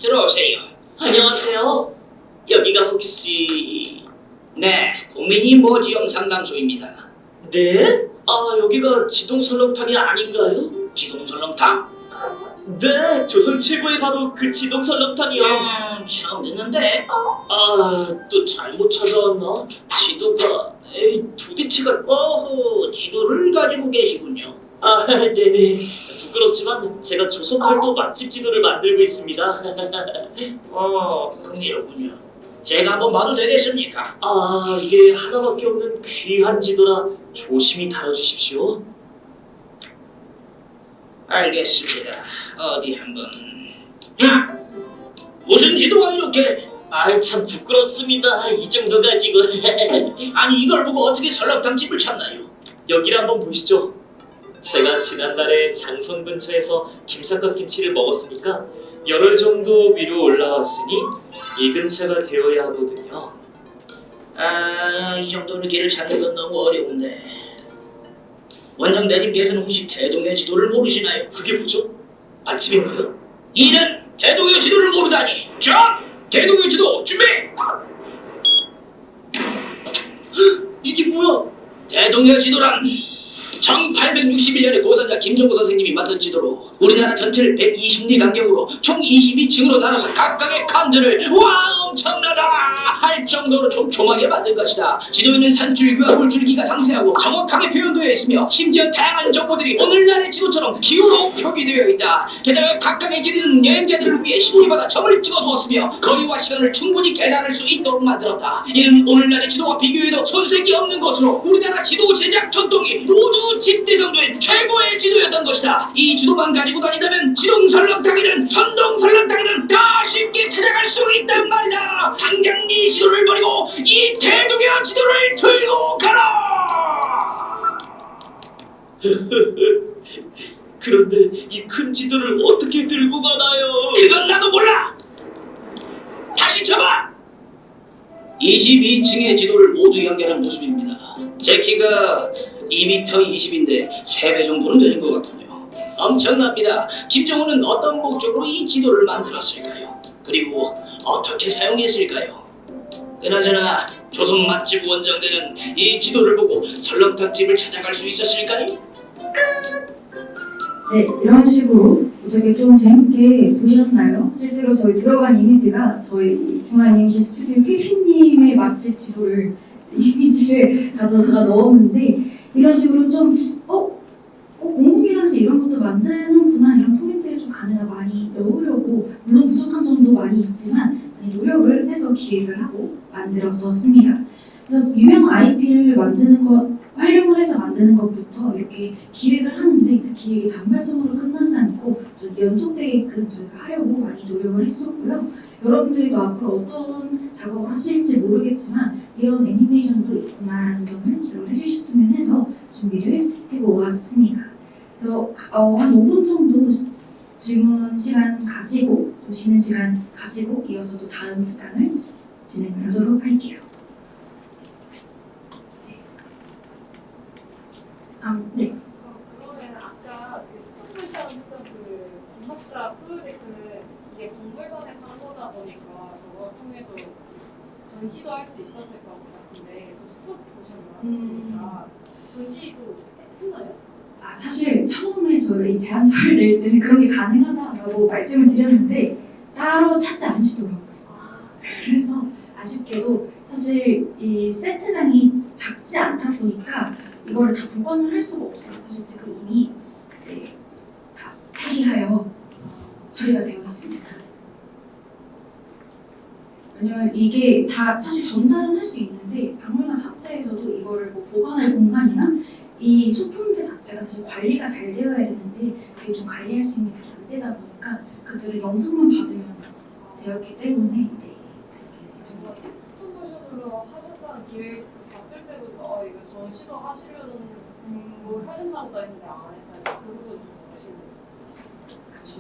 들어오세요. 안녕하세요. 여기가 혹시... 네, 고민이 모지영 상담소입니다. 네? 아, 여기가 지동 설렁탕이 아닌가요? 지동 설렁탕? 네, 조선 최고의 바로 그 지동 설렁탕이요. 처음 듣는데. 아, 또 잘못 찾아왔나? 지도가... 에이, 도대체가... 어허, 지도를 가지고 계시군요. 아, 네네. 부끄럽지만 제가 조선 팔도 맛집 지도를 만들고 있습니다. 흥미롭군요. 제가 한번 봐도 되겠습니까? 아, 이게 하나밖에 없는 귀한 지도라 조심히 다뤄주십시오. 알겠습니다. 어디 한번. 야! 무슨 지도가 이렇게... 아이, 참 부끄럽습니다. 이 정도 가지고. 아니 이걸 보고 어떻게 설렁탕 집을 찾나요? 여기를 한번 보시죠. 제가 지난달에 장성 근처에서 김삿갓 김치를 먹었으니까 열흘 정도 위로 올라왔으니 이 근처가 되어야 하거든요. 아, 이 정도는 길을 찾는 건 너무 어려운데. 원장대님께서는 혹시 대동의 지도를 모르시나요? 그게 뭐죠? 맛집인가요? 이는 대동의 지도를 모르다니. 자, 대동의 지도 준비. 이게 뭐야? 대동의 지도란 1861년에 고선자 김종구 선생님이 만든 지도로 우리나라 전체를 120리 간격으로 총 22층으로 나눠서 각각의 칸들을 와 엄청나다 할 정도로 촘촘하게 만든 것이다. 지도에는 산줄기와 물줄기가 상세하고 정확하게 표현되어 있으며 심지어 다양한 정보들이 오늘날의 지도처럼 기호로 표기되어 있다. 게다가 각각의 길이는 여행자들을 위해 신기마다 점을 찍어두었으며 거리와 시간을 충분히 계산할 수 있도록 만들었다. 이는 오늘날의 지도와 비교해도 손색이 없는 것으로 우리나라 지도 제작 전통이 모두 집대성된 최고의 지도였던 것이다. 이 지도만 가지고 다니다면 지동 설렁탕이든 전동 설렁탕이든 다 쉽게 찾아갈 수 있단 말이다. 당장 이 지도를 버리고 이 대동의 지도를 들고 가라. 그런데 이 큰 지도를 어떻게 들고 가나요? 그건 나도 몰라. 다시 쳐봐. 22층의 지도를 모두 연결한 모습입니다. 제 키가 2m 20인데 3배 정도는 되는 것 같군요. 엄청납니다. 김정은은 어떤 목적으로 이 지도를 만들었을까요? 그리고 어떻게 사용했을까요? 그나저나 조선 맛집 원정대는 이 지도를 보고 설렁탕집을 찾아갈 수 있었을까요? 네, 이런 식으로 어떻게 좀 재밌게 보셨나요? 실제로 저희 들어간 이미지가 저희 중앙임시 스튜디오 PD님의 맛집 지도를 이미지를 가져다가 넣었는데 이런 식으로 좀 공공기관에서 이런 것도 만드는구나 이런 포인트를 좀 가능한 많이 넣으려고 물론 부족한 점도 많이 있지만 많이 노력을 해서 기획을 하고 만들었었습니다. 그래서 유명 IP를 만드는 것 활용을 해서 만드는 것부터 이렇게 기획을 하는데 그 기획이 단발성으로 끝나지 않고 좀 연속되게끔 저희가 하려고 많이 노력을 했었고요. 여러분들도 앞으로 어떤 작업을 하실지 모르겠지만 이런 애니메이션도 있구나라는 점을 기억을 해주셨으면 해서 준비를 해보았습니다. 그래서 한 5분 정도 질문 시간 가지고 또 쉬는 시간 가지고 이어서 또 다음 특강을 진행을 하도록 할게요. 네. 그러면 아까 그 스톱모션 했던 그 공학사 프로젝트는 이게 박물관에서 한 거다 보니까 저걸 통해서 전시도 할 수 있었을 것 같은데 또 스톱모션을 하셨으니까 전시도 했나요? 사실 처음에 저희가 이 제안서를 낼 때는 그런 게 가능하다라고 말씀을 드렸는데 따로 찾지 않으시더라고요. 그래서 아쉽게도 사실 이 세트장이 작지 않다 보니까 이거를 다 보관을 할 수가 없어요. 사실 지금 이미 다 폐기하여 처리가 되어 있습니다. 왜냐면 이게 다 사실 전달은 할 수 있는데 박물관 자체에서도 이거를 뭐 보관할 공간이나 이 소품들 자체가 사실 관리가 잘 되어야 되는데 그게 좀 관리할 수 있는 게 안 되다 보니까 그들은 영상만 받으면 되었기 때문에 그렇게 좀 스톱모션으로 하셨다는 기획 봤을 때부터 이거 전시도 하시려는 뭐 하셨나 보다 했는데 안 했다니 그거 좀 아쉬워요. 그렇죠.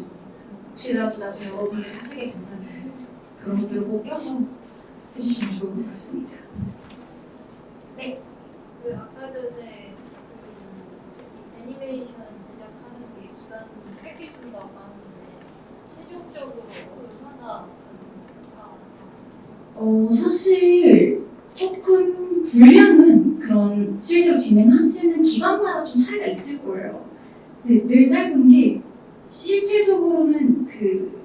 혹시라도 나중에 여러분들이 하시게 된다면 그런 것들을 꼭 껴서 해주시면 좋을 것 같습니다. 그 아까 전에 애니메이션 제작하는 게 기간이 3개 준다고 하는데 실용적으로 얼마나 사실 조금 분량은 그런 실제로 진행하시는 기관마다 좀 차이가 있을 거예요. 근데 늘 짧은 게 실질적으로는 그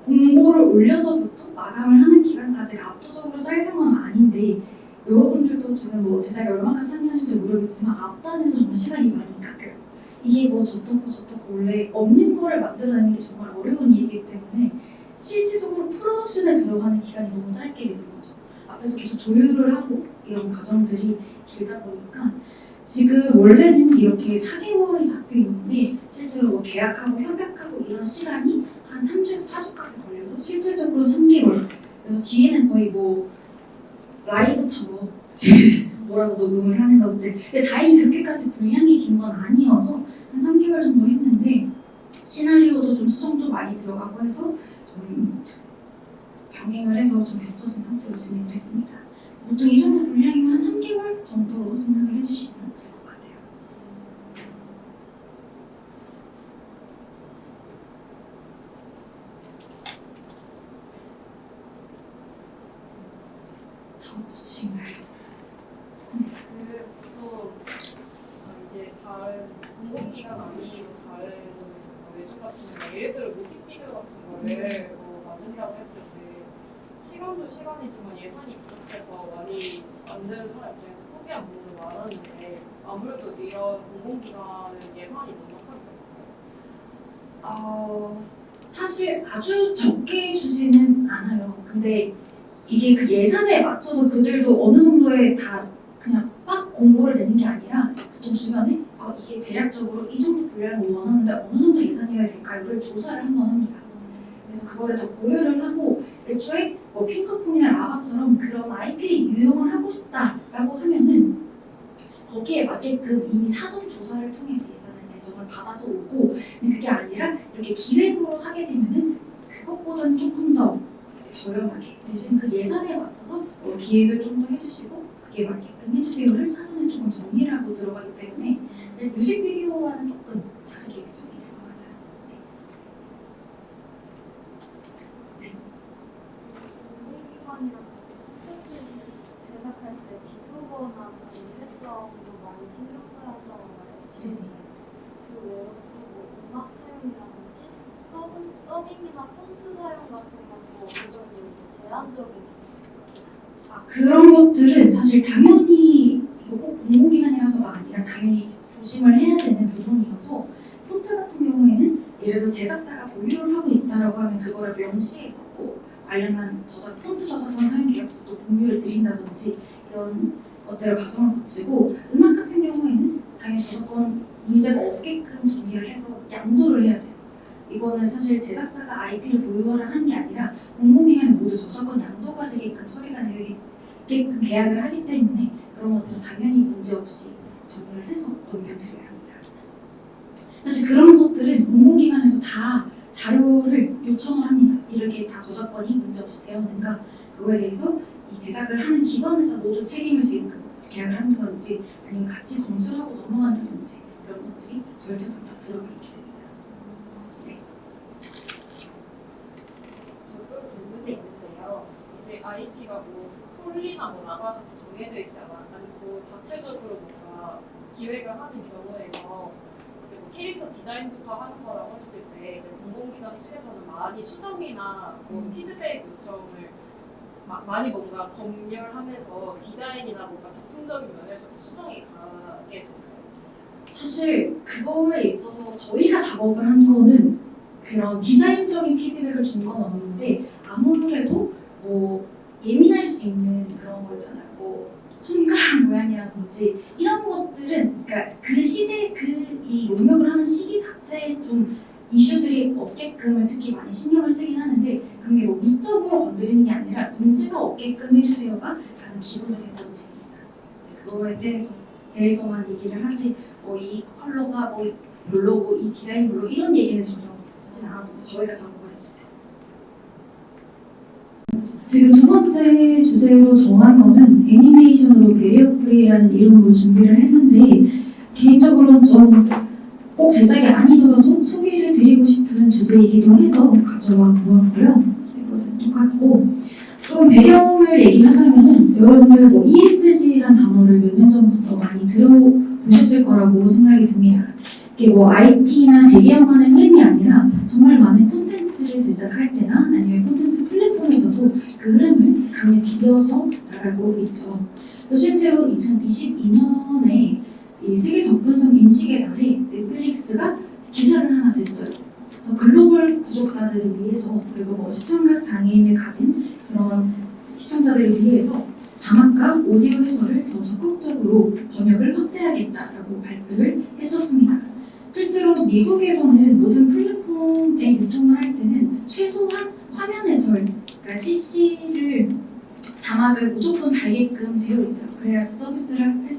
공고를 올려서부터 마감을 하는 기간까지가 압도적으로 짧은 건 아닌데 여러분들도 지금 뭐 제작이 얼마까지 참여하실지 모르겠지만 앞단에서 정말 시간이 많이 깎여요. 이게 뭐 저떻고 원래 없는 거를 만들어내는 게 정말 어려운 일이기 때문에 실질적으로 프로덕션에 들어가는 기간이 너무 짧게 되는 거죠. 앞에서 계속 조율을 하고 이런 과정들이 길다 보니까 지금 원래는 이렇게 4개월이 잡혀 있는데 실제로 뭐 계약하고 협약하고 이런 시간이 한 3주에서 4주까지 걸려서 실질적으로 3개월. 그래서 뒤에는 거의 뭐 라이브처럼 뭐라도 녹음을 하는 것들. 근데 다행히 그렇게까지 분량이 긴 건 아니어서 한 3개월 정도 했는데 시나리오도 좀 수정도 많이 들어가고 해서 좀 병행을 해서 좀 겹쳐진 상태로 진행을 했습니다. 보통 이 정도 분량이면 한 3개월 정도로 생각을 해주시면 될 것 같아요. 더 무엇인가요? 또 이제 다른 공공기관 아니고 다른 외주 같은 거 예를 들어 뮤직비디오 같은 거를 만든다고 했을 때 시간도 시간이지만 예산이 부족해서 많이 만드는 사람 입장에서 포기한 부분도 많았는데 아무래도 이런 공공기관은 예산이 넉넉한 편인가요? 사실 아주 적게 주지는 않아요. 근데 이게 그 예산에 맞춰서 그들도 어느 정도에 다 그냥 빡 공고를 내는 게 아니라 보통 주변에 이게 대략적으로 이 정도 분량을 원하는데 어느 정도 예산이어야 될까요를 조사를 한번 합니다. 그래서 그거를 다 고려를 하고 애초에 뭐 핑크퐁이나 라바처럼 그런 IP를 이용을 하고 싶다라고 하면은 거기에 맞게끔 이미 사전 조사를 통해서 예산을 배정을 받아서 오고 근데 그게 아니라 이렇게 기획으로 하게 되면은 그것보다는 조금 더 저렴하게 대신 그 예산에 맞춰서 기획을 좀 더 해주시고 그게 맞게끔 해주세요를 사전에 조금 정리를 하고 들어가기 때문에 뮤직비디오와는 조금 다르게 배정이 될 것 같아요. 공공기관이랑 같이 콘텐츠 제작할 때 비속어나 일회성도 많이 신경 써야 한다고 말해주시는데 그 외에도 뭐 음악 사용이라든지 더빙이나 폰트 사용 같은 것도 어느 정도 제한적인 게 있을까요? 그런 것들은 사실 당연히 이거 꼭 공공기관이라서가 아니라 당연히 조심을 해야 되는 부분이어서 폰트 같은 경우에는 예를 들어서 제작사가 보유를 하고 있다라고 하면 그거를 명시해서 뭐 관련한 폰트 저작권 사용 계약서도 공유를 드린다든지 이런 것들을 과정을 거치고 음악 같은 경우에는 당연히 저작권 문제가 없게끔 정리를 해서 양도를 해야 돼요. 이거는 사실 제작사가 IP를 보유를 한 게 아니라 공공기관이 모두 저작권 양도가 되게끔 처리가 되게끔 계약을 하기 때문에 그런 것들은 당연히 문제없이 정리를 해서 넘겨드려야 합니다. 사실 그런 것들은 공공기관에서 다 자료를 요청을 합니다. 이렇게 다 저작권이 문제없이 되었는가 그거에 대해서 이 제작을 하는 기관에서 모두 책임을 지게끔 계약을 한다든지 아니면 같이 검수를 하고 넘어간다든지 이런 것들이 절차상 다 들어가 있기 때문에 저도 질문이 있는데요. 이제 IP가 뭐 폴리나 뭐 라바 같이 정해져 있지 않고 자체적으로 뭔가 기획을 하는 경우에서 이제 뭐 캐릭터 디자인부터 하는 거라고 했을 때 이제 공공기관 측에서는 많이 수정이나 뭐 피드백 요청을 많이 뭔가 검열하면서 디자인이나 뭔가 작품적인 면에서 수정이 가게 될까요? 사실 그거에 있어서 저희가 작업을 한 거는 그런 디자인적인 피드백을 준 건 없는데 아무래도 뭐 예민할 수 있는 그런 거 있잖아요. 뭐 손가락 모양이라든지 이런 것들은 그러니까 그 시대 이 용역을 하는 시기 자체에 좀 이슈들이 없게끔을 특히 많이 신경을 쓰긴 하는데 그런 게 뭐 무적으로 건드리는 게 아니라 문제가 없게끔 해주세요가 가장 기본적인 원칙입니다. 그거에 대해서만 얘기를 하지 뭐 이 컬러가 뭐 별로고 이 디자인 별로 이런 얘기는 전혀 하진 않았습니다. 저희가 작업을 했을 때. 지금 두 번째 주제로 정한 거는 애니메이션으로 베리어 프리라는 이름으로 준비를 했는데 개인적으로는 좀 꼭 제작이 아니더라도 소개를 드리고 싶은 주제 주제이기도 해서 가져와 보았고요. 이거는 똑같고, 그럼 배경을 얘기하자면은 여러분들 뭐 ESG란 단어를 몇 년 전부터 많이 들어보셨을 거라고 생각이 듭니다. 이게 뭐 IT나 대기업만의 흐름이 아니라 정말 많은 콘텐츠를 제작할 때나 아니면 콘텐츠 플랫폼에서도 그 흐름을 강력히 이어서 나가고 있죠. 그래서 실제로 2022년에 이 세계 접근성 인식의 날에 넷플릭스가 기사를 하나 냈어요. 그래서 글로벌 구독자들을 위해서 그리고 뭐 시청각 장애인을 가진 그런 시청자들을 위해서 자막과 오디오 해설을 더 적극적으로 번역을 확대하겠다라고 발표를 했었습니다. 실제로 미국에서는 모든 플랫폼에 유통을 할 때는 최소한 화면 해설, 그러니까 CC를 자막을 무조건 달게끔 되어 있어요. 그래야지 서비스를 할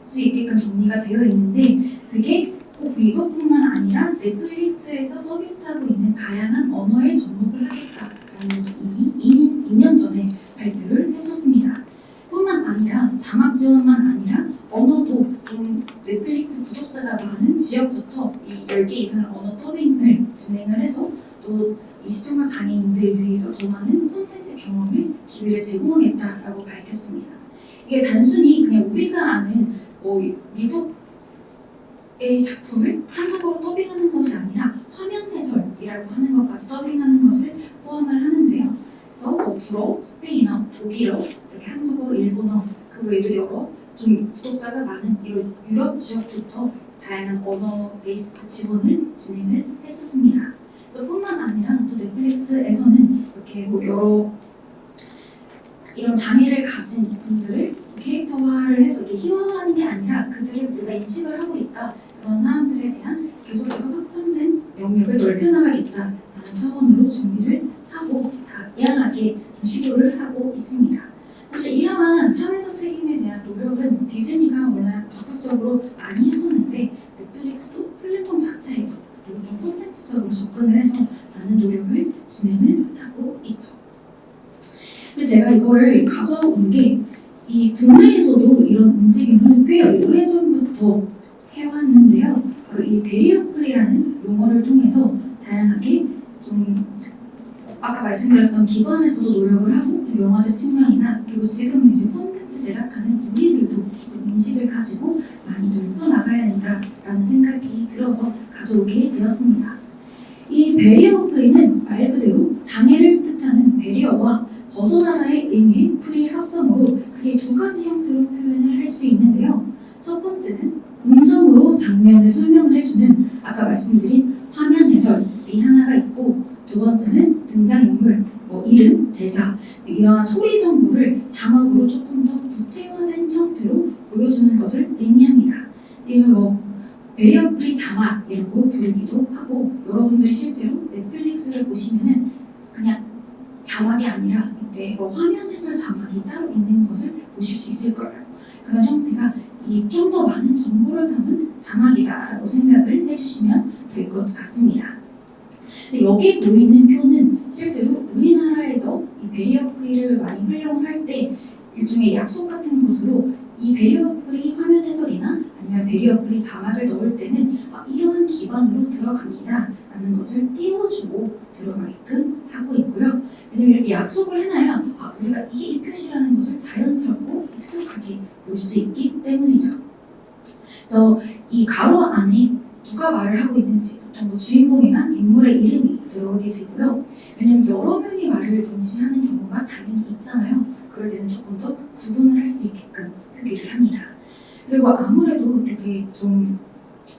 수 있게끔 정리가 되어 있는데 그게 꼭 미국뿐만 아니라 넷플릭스에서 서비스하고 있는 다양한 언어에 접목을 하겠다라는 것을 이미 2년 전에 발표를 했었습니다. 뿐만 아니라 자막 지원만 아니라 언어도 좀 넷플릭스 구독자가 많은 지역부터 이 10개 이상의 언어 더빙을 진행을 해서 또 이 시청자 장애인들을 위해서 더 많은 콘텐츠 경험을 기회를 제공하겠다라고 밝혔습니다. 이게 단순히 그냥 우리가 아는 뭐 미국의 작품을 한국어로 더빙하는 것이 아니라 화면 해설이라고 하는 것까지 더빙하는 것을 포함을 하는데요. 그래서 뭐 불어, 스페인어, 독일어, 이렇게 한국어, 일본어, 그 외에도 여러 좀 구독자가 많은 이런 유럽 지역부터 다양한 언어 베이스 지원을 진행을 했었습니다. 그래서 뿐만 아니라 또 넷플릭스에서는 이렇게 뭐 여러 이런 장애를 가진 분들을 캐릭터화를 해서 이렇게 희화화하는 게 아니라 그들을 우리가 인식을 하고 있다. 그런 사람들에 대한 계속해서 확장된 영역을 넓혀나가겠다라는 차원으로 준비를 하고 다양하게 시도를 하고 있습니다. 사실 이러한 사회적 책임에 대한 노력은 디즈니가 워낙 적극적으로 많이 했었는데 넷플릭스도 플랫폼 자체에서 그리고 좀 콘텐츠적으로 접근을 해서 많은 노력을 진행을 하고 있죠. 근데 제가 이거를 가져온 게 이 국내에서도 이런 움직임을 꽤 오래전부터 해왔는데요. 바로 이 베리어 프리라는 용어를 통해서 다양하게 좀 아까 말씀드렸던 기관에서도 노력을 하고 영화제 측면이나 그리고 지금 이제 콘텐츠 제작하는 우리들도 인식을 가지고 많이 넓혀 나가야 된다라는 생각이 들어서 가져오게 되었습니다. 이 베리어 프리는 말 그대로 장애를 뜻하는 베리어와 벗어나다의 의미의 프리 합성으로 크게 두 가지 형태로 표현을 할 수 있는데요. 첫 번째는 음성으로 장면을 설명을 해주는 아까 말씀드린 화면 해설이 하나가 있고 두 번째는 등장인물, 뭐 이름, 대사 등 이러한 소리 정보를 자막으로 조금 더 구체화된 형태로 보여주는 것을 의미합니다. 이걸 뭐 베리어 프리 자막이라고 부르기도 하고 여러분들이 실제로 넷플릭스를 보시면은 그냥 자막이 아니라 밑에 뭐 화면 해설 자막이 따로 있는 것을 보실 수 있을 거예요. 그런 형태가 이 좀 더 많은 정보를 담은 자막이다라고 생각을 해주시면 될 것 같습니다. 그래서 여기에 보이는 표는 실제로 우리나라에서 이 베리어 프리를 많이 활용할 때 일종의 약속 같은 것으로 이 베리어 프리 화면 해설이나 아니면 베리어 프리 자막을 넣을 때는 이러한 기반으로 들어갑니다 라는 것을 띄워주고 들어가게끔 하고 있고요. 왜냐면 이렇게 약속을 해놔야 우리가 이게 이 표시라는 것을 자연스럽고 익숙하게 볼 수 있기 때문이죠. 그래서 이 가로 안에 누가 말을 하고 있는지 보통 뭐 주인공이나 인물의 이름이 들어오게 되고요. 왜냐면 여러 명이 말을 동시에 하는 경우가 당연히 있잖아요. 그럴 때는 조금 더 구분을 할 수 있게끔 표기를 합니다. 그리고 아무래도 이렇게 좀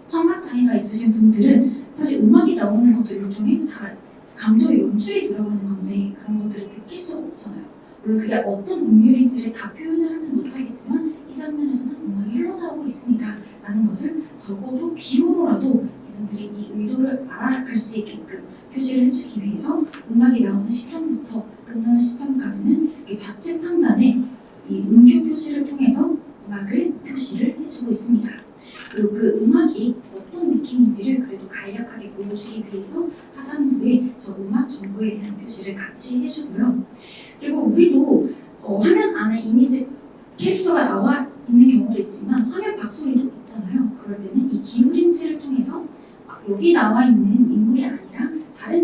청각장애가 있으신 분들은 사실 음악이 나오는 것도 일종의 다 감독의 연출이 들어가는 건데 그런 것들을 느낄 수가 없잖아요. 물론 그게 어떤 음률인지를 다 표현을 하진 못하겠지만 이 장면에서는 음악이 흘러나오고 있습니다 라는 것을 적어도 귀로라도 이분들이 이 의도를 알아갈 수 있게끔 표시를 해주기 위해서 음악이 나오는 시점부터 끝나는 시점까지는 이렇게 좌측 상단에 이 음표 표시를 통해서 음악을 표시를 해주고 있습니다. 그리고 그 음악이 어떤 느낌인지를 그래도 간략하게 보여주기 위해서 하단부에 저 음악 정보에 대한 표시를 같이 해주고요. 그리고 우리도 화면 안에 이미지 캐릭터가 나와 있는 경우도 있지만 화면 박소리도 있잖아요. 그럴 때는 이 기울임체를 통해서 여기 나와 있는 인물이 아니라 다른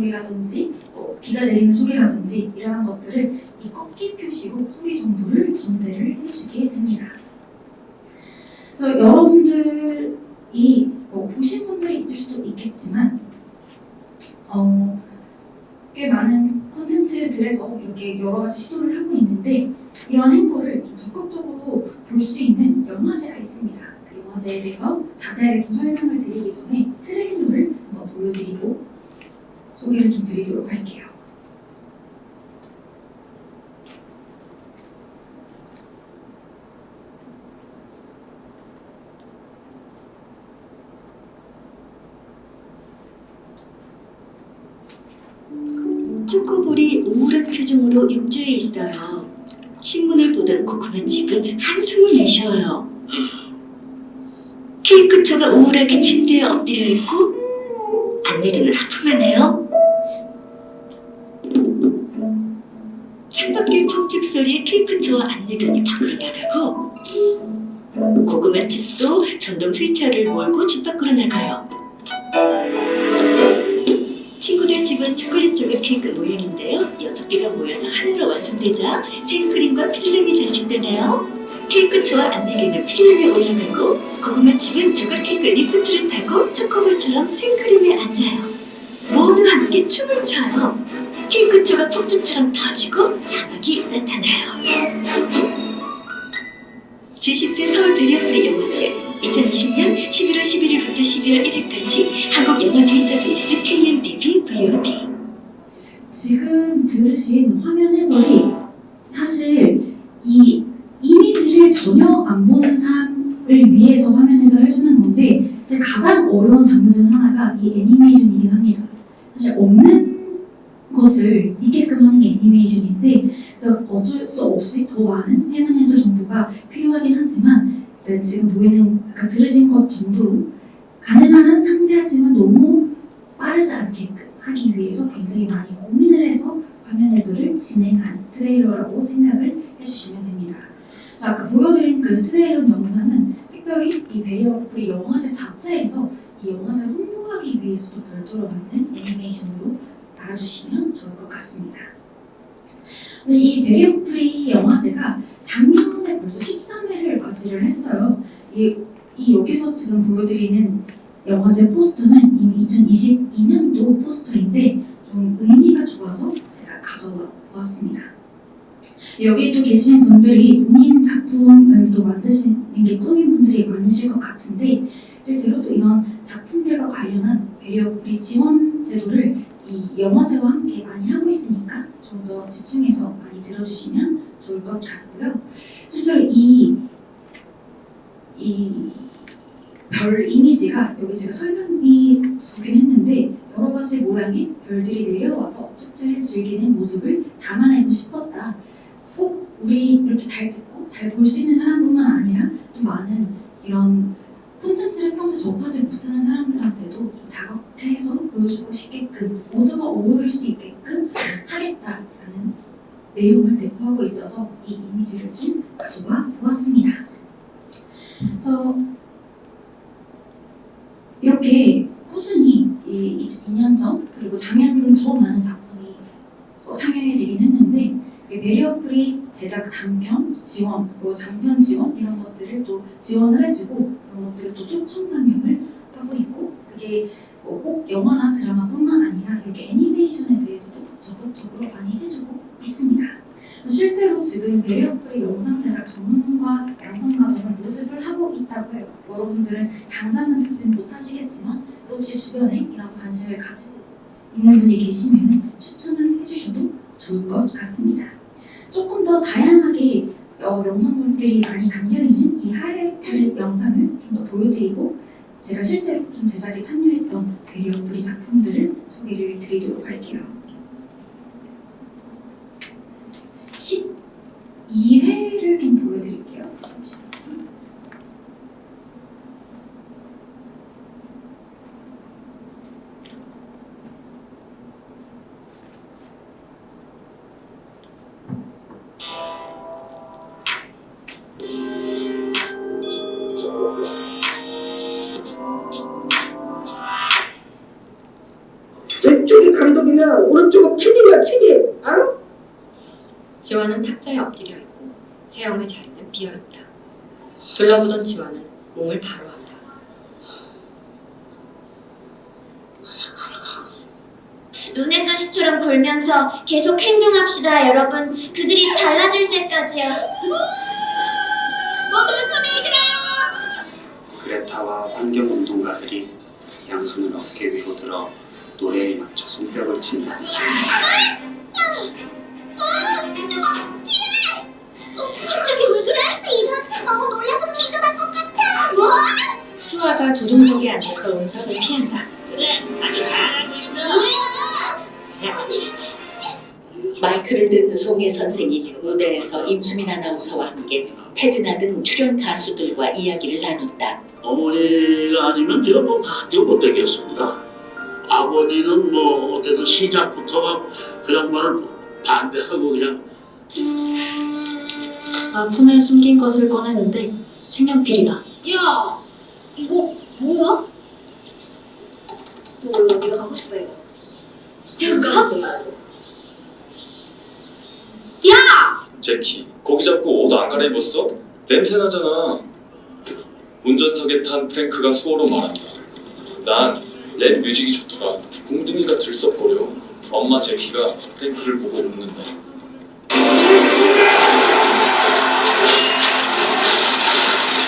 소리라든지 비가 내리는 소리라든지 이러한 것들을 이 꺾기 표시로 소리 정도를 전달을 해주게 됩니다. 그래서 여러분들이 보신 분들이 있을 수도 있겠지만 꽤 많은 콘텐츠들에서 이렇게 여러 가지 시도를 하고 있는데 이러한 행보를 좀 적극적으로 볼 수 있는 영화제가 있습니다. 그 영화제에 대해서 자세하게 좀 설명을 드리기 전에 트레일러를 한번 보여드리고 소개를 좀 드리도록 할게요. 초코볼이 우울한 표정으로 욕조에 있어요. 신문을 보던 고구마 집은 한숨을 내쉬어요. 케이크초가 우울하게 침대에 엎드려 있고 안내리는 하품하네요. 창밖의 폭죽 소리에 케이크초와 안내견이 밖으로 나가고 고구마 집도 전동 휠체어를 몰고 집 밖으로 나가요. 친구들 집은 초콜릿 조각 케이크 모양인데요. 6개가 모여서 하나로 완성되자 생크림과 필름이 장식되네요. 케이크초와 안내기는 필름에 올라가고 고구마 집은 조각 케이크 리프트를 타고 초코볼처럼 생크림에 앉아요. 모두 함께 춤을 춰요. 케이크초가 폭죽처럼 터지고 자막이 나타나요. 제10회 서울 베리어프리 영화제 2020년 11월 11일부터 12월 1일까지 한국 영화 데이터베이스 KMDB VOD. 지금 들으신 화면 해설이 사실 이 이미지를 전혀 안 보는 사람을 위해서 화면 해설을 해주는 건데 사실 가장 어려운 장르 중 하나가 이 애니메이션이긴 합니다. 사실 없는 것을 있게끔 하는 게 애니메이션인데 그래서 어쩔 수 없이 더 많은 화면 해설 정보가 필요하긴 하지만 지금 보이는 아까 들으신 것 정도로 가능한 한 상세하지만 너무 빠르지 않게끔 하기 위해서 굉장히 많이 고민을 해서 화면 해설을 진행한 트레일러라고 생각을 해주시면 됩니다. 그래서 아까 보여드린 그 트레일러 영상은 특별히 이 베리어프리 영화제 자체에서 이 영화제를 홍보하기 위해서도 별도로 만든 애니메이션으로 알아주시면 좋을 것 같습니다. 근데 이 베리어프리 영화제가 작년에 벌써 13회를 맞이를 했어요. 이 여기서 지금 보여드리는 영화제 포스터는 이미 2022년도 포스터인데 좀 의미가 좋아서 제가 가져와 보았습니다. 여기 또 계신 분들이 본인 작품을 또 만드시는 게 꿈인 분들이 많으실 것 같은데 실제로 또 이런 작품들과 관련한 베리어프리 지원 제도를 이 영화제와 함께 많이 하고 있으니까 좀 더 집중해서 많이 들어주시면 좋을 것 같고요. 실제로 이 별 이미지가 여기 제가 설명이 두긴 했는데 여러 가지 모양의 별들이 내려와서 축제를 즐기는 모습을 담아내고 싶었다. 꼭 우리 이렇게 잘 듣고 잘 볼 수 있는 사람뿐만 아니라 또 많은 이런 콘텐츠를 평소 접하지 못하는 사람들한테도 좀 다각해서 보여주고 싶게끔 모두가 어울릴 수 있게끔 하겠다라는 내용을 내포하고 있어서 이 이미지를 좀 가져와 보았습니다. 그래서 이렇게 꾸준히 22년 전 그리고 작년에는 더 많은 작품이 상영이 되긴 했는데 베리어프리 제작 단편 지원, 장편 지원 이런 것들을 또 지원을 해주고 그런 것들을 또 초청 상영을 하고 있고 그게 꼭 영화나 드라마뿐만 아니라 이렇게 애니메이션에 대해서도 적극적으로 많이 해주고 있습니다. 실제로 지금 베리어프리 영상 제작 전문가 양성 과정을 모집을 하고 있다고 해요. 여러분들은 당장은 듣지는 못하시겠지만 혹시 주변에 이런 관심을 가지고 있는 분이 계시면 추천을 해주셔도 좋을 것 같습니다. 조금 더 다양하게 영상물들이 많이 담겨있는 이 하이라이트 영상을 좀 더 보여드리고 제가 실제로 좀 제작에 참여했던 베리어프리 작품들을 소개를 드리도록 할게요. 12회를 좀 보여드릴게요. 잠시만요. 왼쪽이 감독이면 오른쪽은 PD. 알아? 지화는 탁자에 엎드려 있고 세영의 자리는 비어 있다. 둘러보던 지화는 몸을 바로 한다. 눈의 가시처럼 굴면서 계속 행동합시다, 여러분. 그들이 달라질 때까지요. 모두 손을 들어요. 그레타와 환경운동가들이 양손을 어깨 위로 들어 노래에 맞춰 손뼉을 친다. 갑자기 왜 그래? 이런, 너무 놀라서 기절할 것 같아. 뭐? 수아가 조종석에 앉아서 운석을 피한다. 그래, 아주 잘하고 있어. 마이크를 든 송혜 선생이 무대에서 임수민 아나운서와 함께 태진아 등 출연 가수들과 이야기를 나눴다. 어머니가 아니면 제가 뭐 학교 못 되겠습니다. 아버지는 뭐 어쨌든 시작부터 그 양반을 반대하고 그냥 아픔에 숨긴 것을 꺼내는데 색연필이다. 야, 이거 뭐야? 몰라, 네가 갖고 싶어 이거. 이거 샀어? 제키, 거기 잡고 옷 안 갈아입었어? 냄새 나잖아. 운전석에 탄 프랭크가 수어로 말한다. 난 랩 뮤직이 좋더라. 공둥이가 들썩거려. 엄마 제키가 프랭크를 보고 웃는다.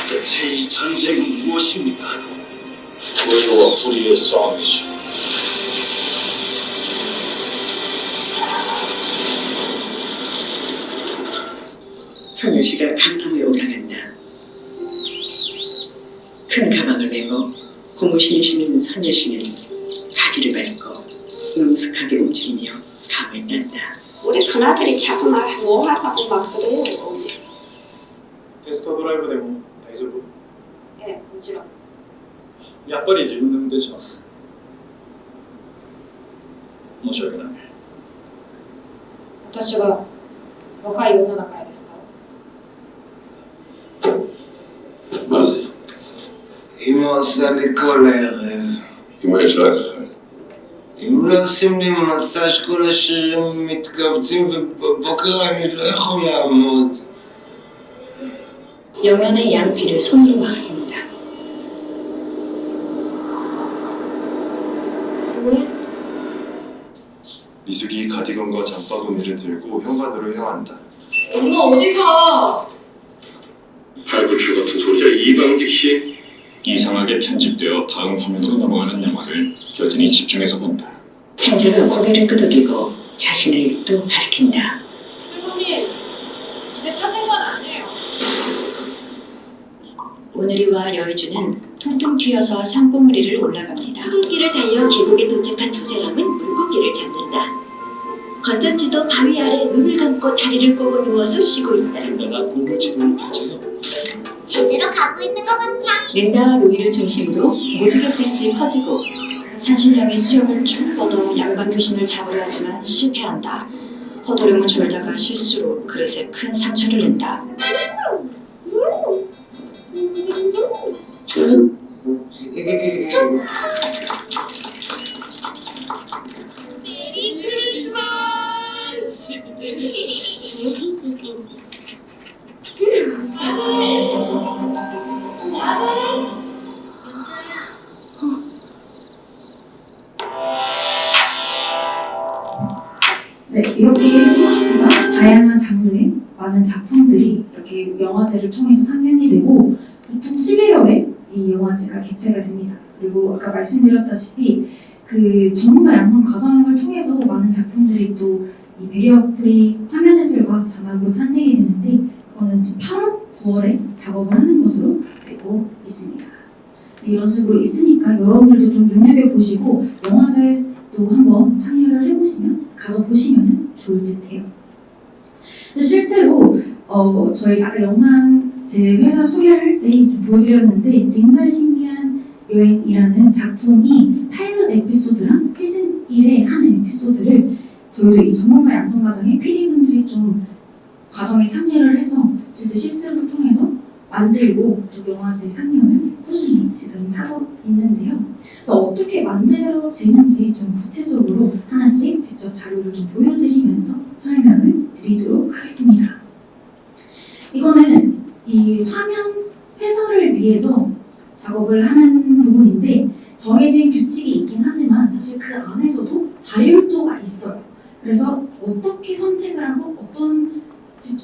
대체 이 전쟁은 무엇입니까? 불효와 불의의 싸움이지. 선녀씨가 감나무에 올라간다. 큰 가방을 메고 고무신이 신는 선녀씨는 가지를 밟고 능숙하게 움직이며 감을 딴다. 우리 큰아들이 자꾸 날 뭐하라고 막 그래요. 테스터 드라이브 데모大丈夫? 네, 무지러. やっぱり自分で運転します。申し訳ない。私が若い女だからですか? מה זה? אמא עושה לי כל הערב. אמא יש רק אחד. אם לא עושים לי מסאז' כל השרירים מתכווצים ובבוקר אני לא יכול לעמוד. 영현의 양귀를 손으로 막습니다. 미숙이 가디건과 장바구니를 들고 현관으로 향한다. 엄마 어디 가? 할부추 같은 소리야 이방직 씨. 이상하게 편집되어 다음 화면으로 넘어가는 영화를 여전히 집중해서 본다. 형제가 고개를 끄덕이고 자신을 또 가리킨다. 할머니, 이제 사진관 아니에요. 오늘이와 여의주는 통통 튀어서 산봉우리를 올라갑니다. 수분길을 달려 계곡에 도착한 두 사람은 물고기를 잡는다. 건전지도 바위 아래 눈을 감고 다리를 꼬고 누워서 쉬고 있다. 내가 몸을 지도를 펼쳐요. 제대로 가고 있는 것 같아. 린다와 로이를 중심으로 무지갯빛이 퍼지고 산신령이 수염을 쭉 뻗어 양반 귀신을 잡으려 하지만 실패한다. 허도령은 졸다가 실수로 그릇에 큰 상처를 낸다. 메리 크리스마스. 네, 이렇게 생각보다 다양한 장르의 많은 작품들이 이렇게 영화제를 통해서 상영이 되고 보통 11월에 이 영화제가 개최가 됩니다. 그리고 아까 말씀드렸다시피 그 전문가 양성 과정을 통해서 많은 작품들이 또 이 베리어 프리 화면 해설과 자막으로 탄생이 되는데 그거는 지금 8월, 9월에 작업을 하는 것으로 되고 있습니다. 이런 식으로 있으니까 여러분들도 좀 눈여겨보시고 영화제에 또 한번 참여를 해보시면 가서 보시면 좋을 듯해요. 실제로 저희 아까 영상 제 회사 소개할 때 보여드렸는데 린나의 신기한 여행이라는 작품이 8몇 에피소드랑 시즌 1의 한 에피소드를 저희도 이 전문가 양성 과정에 PD분들이 좀 과정에 참여를 해서 실제 실습을 통해서 만들고 또 영화제 상영을 꾸준히 지금 하고 있는데요. 그래서 어떻게 만들어지는지 좀 구체적으로 하나씩 직접 자료를 좀 보여드리면서 설명을 드리도록 하겠습니다. 이거는 이 화면 해설을 위해서 작업을 하는 부분인데 정해진 규칙이 있긴 하지만 사실 그 안에서도 자율도가 있어요. 그래서 어떻게 선택을 하고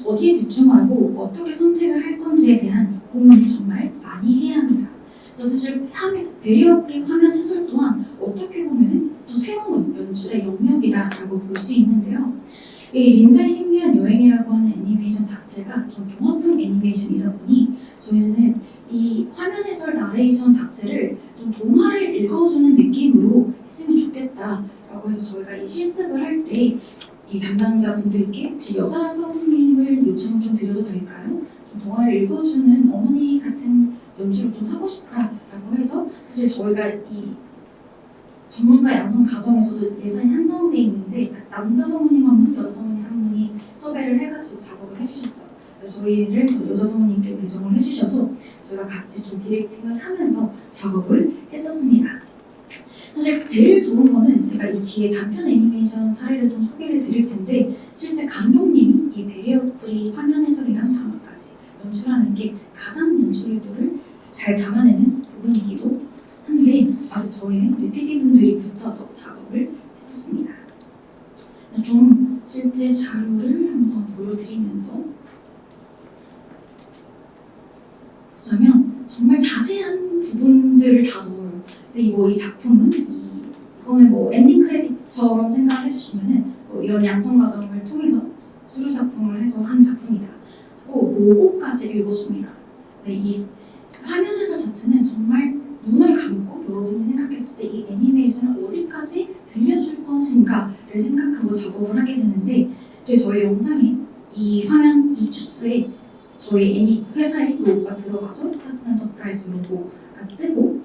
어디에 집중을 하고 어떻게 선택을 할 건지에 대한 고민을 정말 많이 해야 합니다. 그래서 사실 베리어 프리 화면 해설 또한 어떻게 보면 또 새로운 연출의 영역이다라고 볼 수 있는데요. 이 린다의 신기한 여행이라고 하는 애니메이션 자체가 좀 동화풍 애니메이션이다 보니 저희는 이 화면 해설 나레이션 자체를 좀 동화를 읽어주는 느낌으로 했으면 좋겠다라고 해서 저희가 이 실습을 할 때 이 담당자분들께 혹시 여자 성우님을 요청을 좀 드려도 될까요? 좀 동화를 읽어주는 어머니 같은 연출을 좀 하고 싶다라고 해서 사실 저희가 이 전문가 양성 과정에서도 예산이 한정돼 있는데 남자 성우님 한 분, 여자 성우님 한 분이 섭외를 해가지고 작업을 해주셨어요. 그래서 저희를 또 여자 성우님께 배정을 해주셔서 저희가 같이 좀 디렉팅을 하면서 작업을 했었습니다. 사실 제일 좋은 거는 제가 이 뒤에 단편 애니메이션 사례를 좀 소개를 드릴 텐데 실제 감독님이 이 베리어 프리 화면 해설이랑 자막까지 연출하는 게 가장 연출 의도를 잘 담아내는 부분이기도 한데 아주 저희는 이제 PD분들이 붙어서 작업을 했었습니다. 좀 실제 자료를 한번 보여드리면서 보자면 정말 자세한 부분들을 다 넣어요. 그래서 이 작품은 이거는 뭐 엔딩 크레딧처럼 생각을 해주시면은 이런 양성 과정을 통해서 수료 작품을 해서 한 작품이다. 로고까지 읽어줍니다. 네, 이 화면 해설 자체는 정말 눈을 감고 여러분이 생각했을 때 이 애니메이션을 어디까지 들려줄 것인가를 생각하고 작업을 하게 되는데 저희 영상에 이 화면 이 큐스에 저희 회사의 로고가 들어가서 타트난 더프라이즈 로고가 뜨고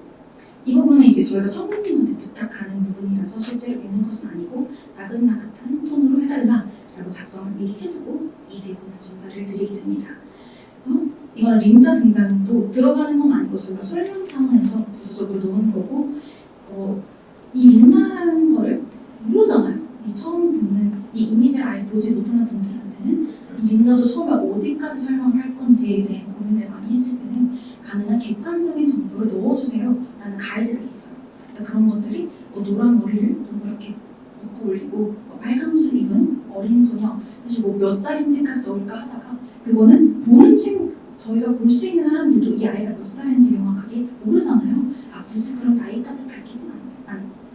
이 부분은 이제 저희가 성우님한테 부탁하는 부분이라서 실제로 있는 것은 아니고 나긋나긋한 톤으로 해달라라고 작성을 미리 해두고 이 대본을 전달을 드리게 됩니다. 그래서 이거는 린다 등장도 들어가는 건 아니고 저희가 설명 차원에서 부수적으로 넣은 거고 이 린다라는 거를 모르잖아요. 이 처음 듣는 이 이미지를 아예 보지 못하는 분들한테는 이 린다도 처음에 어디까지 설명을 할 건지에 대한 고민을 많이 했을 때는 가능한 객관적인 정보를 넣어주세요 라는 가이드가 있어요. 그래서 그런 것들이 노란 머리를 동그랗게 묶고 올리고 빨간 옷을 입은 어린 소녀 사실 몇 살인지까지 넣을까 하다가 그거는 보는 친구 저희가 볼 수 있는 사람들도 이 아이가 몇 살인지 명확하게 모르잖아요. 굳이 그런 나이까지 밝히지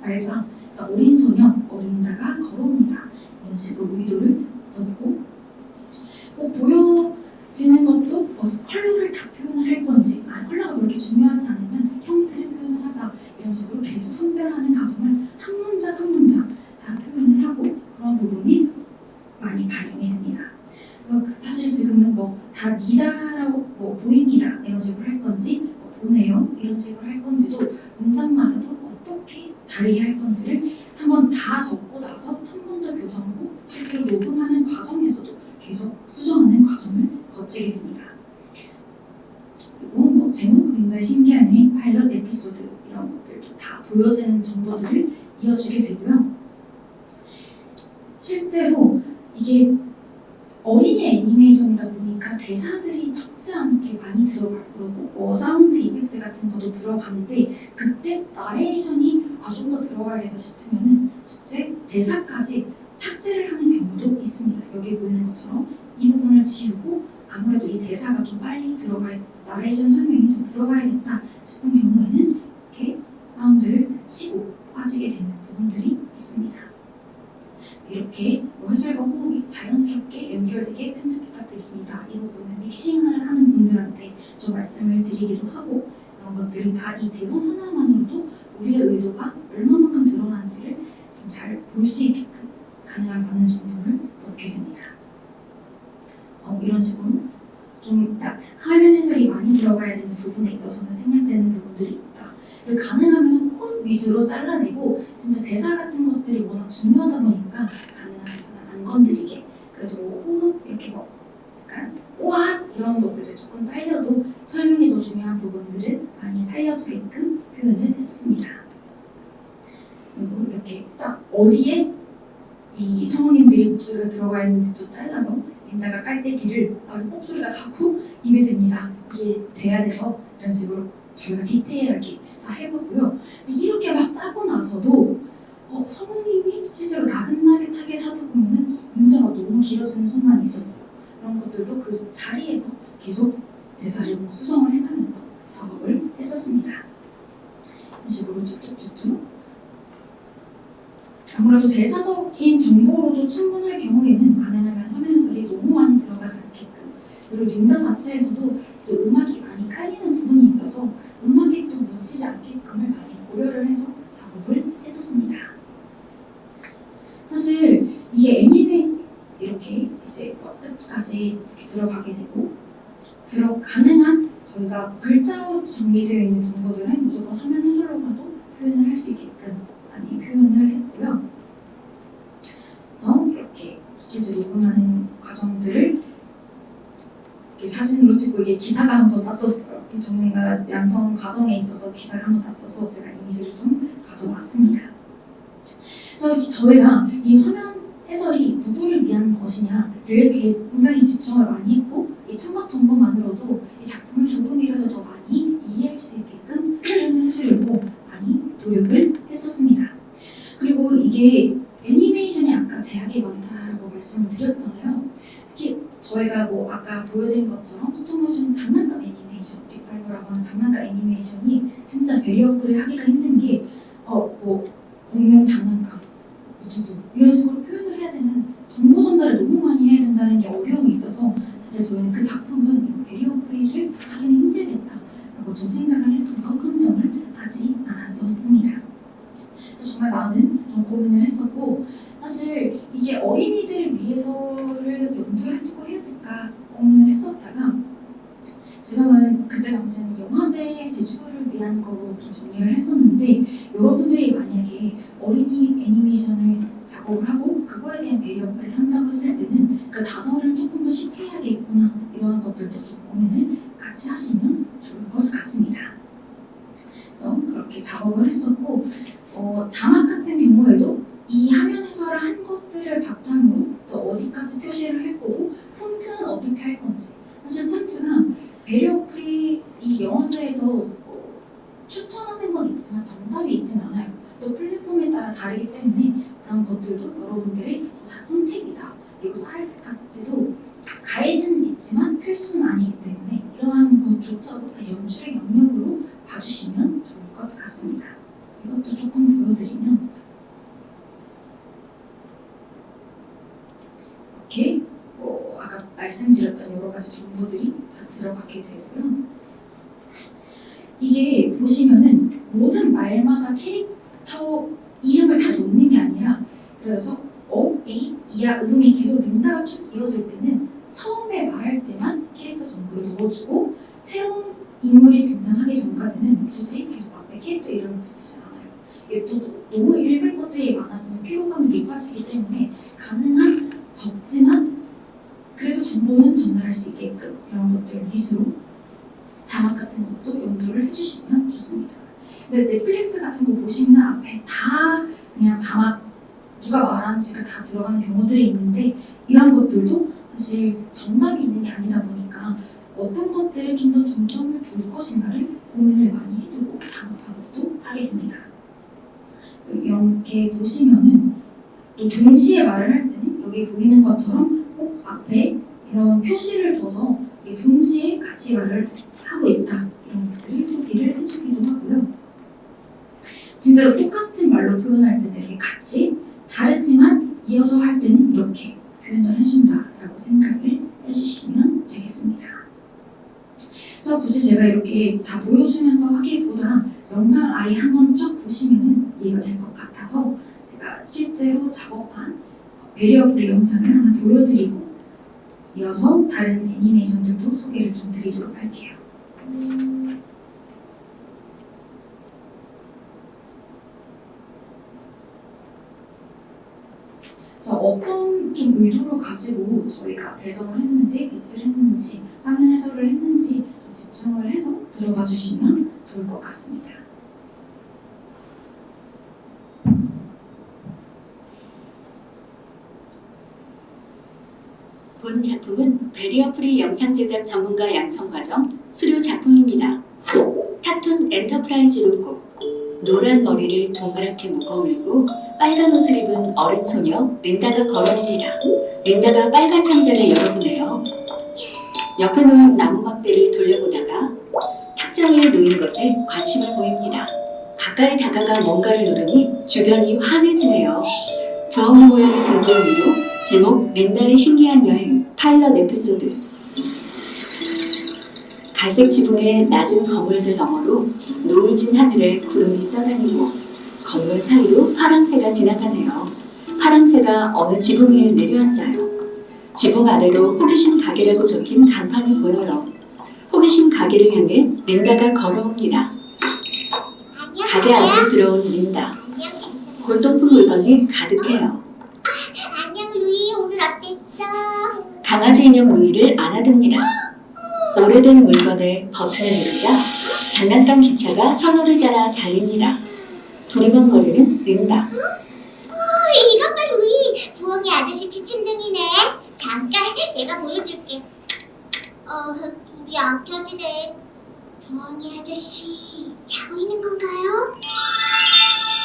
말자. 그래서 어린 소녀, 어린다가 걸어옵니다. 이런 식으로 의도를 넣고 보여지는 것도 컬러를 다 표현을 할 건지 컬러가 그렇게 중요하지 않으면 형태를 표현을 하자 이런 식으로 계속 선별하는 과정을 한 문장 한 문장 다 표현을 하고 그런 부분이 많이 반영이 됩니다. 그래서 사실 지금은 다 니다라고 보입니다 이런 식으로 할 건지 보네요 이런 식으로 할 건지도 문장마다도 어떻게 다르게 할 건지를 한번 다 적고 나서 한 번 더 교정하고 실제로 녹음하는 과정에서도 계속 수정하는 과정을 거치게 됩니다. 그리고 제목 린다의 신기한 여행, 파일럿 에피소드 이런 것들도 다 보여지는 정보들을 이어주게 되고요. 실제로 이게 어린이 애니메이션이다 보니까 대사들이 적지 않게 많이 들어가고 사운드 이펙트 같은 것도 들어가는데 그때 나레이션이 좀 더 들어가야겠다 싶으면은 실제 대사까지 삭제를 하는 경우도 있습니다. 여기 보이는 것처럼 이 부분을 지우고 아무래도 이 대사가 좀 빨리 나레이션 설명이 좀 들어가야겠다 싶은 경우에는 이렇게 사운드를 치고 빠지게 되는 부분들이 있습니다. 이렇게 해설과 호흡이 자연스럽게 연결되게 편집 부탁드립니다. 이 부분은 믹싱을 하는 분들한테 좀 말씀을 드리기도 하고 이런 것들이 다 이 대본 하나만으로도 우리의 의도가 얼마만큼 드러나는지를 잘 볼 수 있게끔 가능한 많은 정보를 넣게 됩니다. 이런 식으로 좀 화면 해설이 많이 들어가야 되는 부분에 있어서는 생략되는 부분들이 있다. 그리고 가능하면 호흡 위주로 잘라내고 진짜 대사 같은 것들이 워낙 중요하다 보니까 가능한 대사는 안 건드리게 그래도 호흡 이렇게 약간 오앗 그런 것들을 조금 잘려도 설명이 더 중요한 부분들은 많이 살려두게끔 표현을 했습니다. 그리고 이렇게 싹 어디에 이 성우님들이 목소리가 들어가 있는지도 잘라서 린다가 깔때기를 바로 목소리가 가고 입에 댑니다. 이게 돼야 돼서 이런 식으로 저희가 디테일하게 다 해보고요. 근데 이렇게 막 짜고 나서도 성우님이 실제로 나긋나긋하게 하다 보면은 문제가 너무 길어지는 순간이 있었어요. 그런 것들도 그 자리에서 계속 대사를 수정을 해가면서 작업을 했었습니다. 이런 식으로 쭉쭉쭉쭉. 아무래도 대사적인 정보로도 충분할 경우에는 가능하면 화면 해설이 너무 많이 들어가지 않게끔, 그리고 린다 자체에서도 또 음악이 많이 깔리는 부분이 있어서 음악이 또 묻히지 않게끔을 많이 고려를 해서 작업을 했었습니다. 사실 이게 애니메 이렇게 이제 끝까지 이렇게 들어가게 되고 가능한 저희가 글자로 정리되어 있는 정보들은 무조건 화면 해설로만도 표현을 할 수 있게끔 많이 표현을 했고요. 그래서 이렇게 실제 녹음하는 과정들을 이렇게 사진으로 찍고 이게 기사가 한번 났었어요. 이 전문가 양성 과정에 있어서 기사가 한번 났어서 제가 이미지를 좀 가져왔습니다. 그래서 저희가 이 화면 해설이 누구를 위한 것이냐를 이렇게 굉장히 집중을 많이 했고, 이 청각 정보만으로도 이 작품을 조금이라도 더 많이 이해할 수 있게끔 표현을 해주려고 많이 노력을 했었습니다. 그리고 이게 애니메이션이 아까 제약이 많다라고 말씀을 드렸잖아요. 특히 저희가 뭐 아까 보여드린 것처럼 스톱모션 장난감 애니메이션, 빅파이브라고 하는 장난감 애니메이션이 진짜 베리어플을 하기가 힘든 게 뭐 공룡 장난감, 누구 이런 식으로 표현을 해야 되는 정보 전달을 너무 많이 해야 된다는 게 어려움이 있어서 사실 저희는 그 작품은 이 베리어플을 하기는 힘들겠다라고 좀 생각을 했어서 선정을 하지 않았었습니다. 그래서 정말 많은 좀 고민을 했었고, 사실 이게 어린이들을 위해서를 연주를 해두고 해야 될까 고민을 했었다가 지금은 그때 당시에는 영화제 제출을 위한 거로 좀 정리를 했었는데, 여러분들이 만약에 어린이 애니메이션을 작업을 하고 그거에 대한 배려를 한다고 했을 때는 그 단어를 조금 더 쉽게 해야겠구나, 이러한 것들도 좀 고민을 같이 하시면 좋을 것 같습니다. 그래서 그렇게 작업을 했었고, 자막 같은 경우에도 이 화면 해설을 한 것들을 바탕으로 또 어디까지 표시를 할 거고 폰트는 어떻게 할 건지, 사실 폰트가 배려풀이 이 영어제에서 추천하는 건 있지만 정답이 있진 않아요. 또 플랫폼에 따라 다르기 때문에 그런 것들도 여러분들의 다 선택이다. 그리고 사이즈까지도 가이드는 있지만 필수는 아니기 때문에 이러한 것조차도 다 연출의 영역으로 봐주시면 좋을 것 같습니다. 이것도 조금 보여드리면 이렇게 아까 말씀드렸던 여러 가지 정보들이 다 들어가게 되고요. 이게 보시면은 모든 말마다 캐릭터 이름을 다 넣는 게 아니라, 그래서 A, 이야, 음이 계속 린다가 쭉 이어질 때는 처음에 말할 때만 캐릭터 정보를 넣어주고 새로운 인물이 등장하기 전까지는 굳이 계속 앞에 캐릭터 이름을 붙이지 않아요. 이게 또 너무 읽을 것들이 많아지면 피로감이 높아지기 때문에 가능한 적지만 그래도 정보는 전달할 수 있게끔 이런 것들 위주로 자막 같은 것도 연구를 해주시면 좋습니다. 근데 넷플릭스 같은 거 보시면 앞에 다 그냥 자막 누가 말하는지가 다 들어가는 경우들이 있는데, 이런 것들도 사실 정답이 있는 게 아니다 보니까 어떤 것들에 좀 더 중점을 둘 것인가를 고민을 많이 해두고 작업도 하게 됩니다. 이렇게 보시면은 또 동시에 말을 할 때는 여기 보이는 것처럼 꼭 앞에 이런 표시를 둬서 동시에 같이 말을 하고 있다, 이런 것들을 표기를 해주기도 하고요. 진짜로 똑같은 말로 표현할 때는 이렇게 같이 다르지만 이어서 할 때는 이렇게 표현을 해준다라고 생각을 해주시면 되겠습니다. 그래서 굳이 제가 이렇게 다 보여주면서 하기보다 영상을 아예 한번 쭉 보시면 이해가 될 것 같아서 제가 실제로 작업한 베리어플의 영상을 하나 보여드리고 이어서 다른 애니메이션들도 소개를 좀 드리도록 할게요. 자, 어떤 좀 의도를 가지고 저희가 배정을 했는지 배치를 했는지 화면에서 해설을 했는지 좀 집중을 해서 들어봐 주시면 좋을 것 같습니다. 본 작품은 베리어 프리 영상 제작 전문가 양성 과정 수료 작품입니다. 탑톤 엔터프라이즈 로고, 노란 머리를 동그랗게 묶어 올리고 빨간 옷을 입은 어린 소녀 린다가 걸어옵니다. 린다가 빨간 상자를 열어보네요. 옆에 놓인 나무 막대를 돌려보다가 탁자 위에 놓인 것에 관심을 보입니다. 가까이 다가가 뭔가를 누르니 주변이 환해지네요. 부엉이 모양의 등불 위로 제목 린다의 신기한 여행 파일럿 에피소드. 갈색 지붕의 낮은 건물들 너머로 노을진 하늘에 구름이 떠다니고 건물 사이로 파랑새가 지나가네요. 파랑새가 어느 지붕 위에 내려앉아요. 지붕 아래로 호기심 가게라고 적힌 간판이 보여요. 호기심 가게를 향해 린다가 걸어옵니다. 가게 안으로 들어온 린다. 골동품 물건이 가득해요. 안녕 루이, 오늘 어땠어? 강아지 인형 루이를 안아듭니다. 오래된 물건에 버튼을 누르자 장난감 기차가 선로를 따라 달립니다. 두리번거리는 린다. 이것 봐 루이, 부엉이 아저씨 지침등이네. 잠깐 내가 보여줄게. 불이 안 켜지네. 부엉이 아저씨 자고 있는 건가요?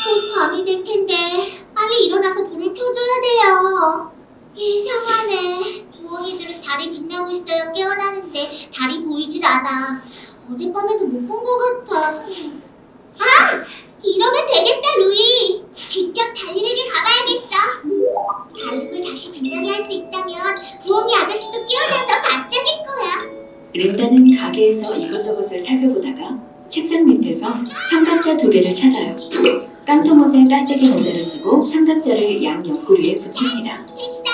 곧 밤이 될 텐데 빨리 일어나서 불을 켜줘야 돼요. 이상하네. 부엉이들은 달이 빛나고 있어야 깨어나는데 달이 보이질 않아. 어젯밤에도 못 본 것 같아. 이러면 되겠다 루이. 직접 달리기를 가봐야겠어. 달림을 다시 빛나게 할 수 있다면 부엉이 아저씨도 깨어나서 반짝일 거야. 린다는 가게에서 이것저것을 살펴보다가 책상 밑에서 삼각자 2개를 찾아요. 깡통옷에 깔때기 모자를 쓰고 삼각자를 양 옆구리에 붙입니다. 혜시다,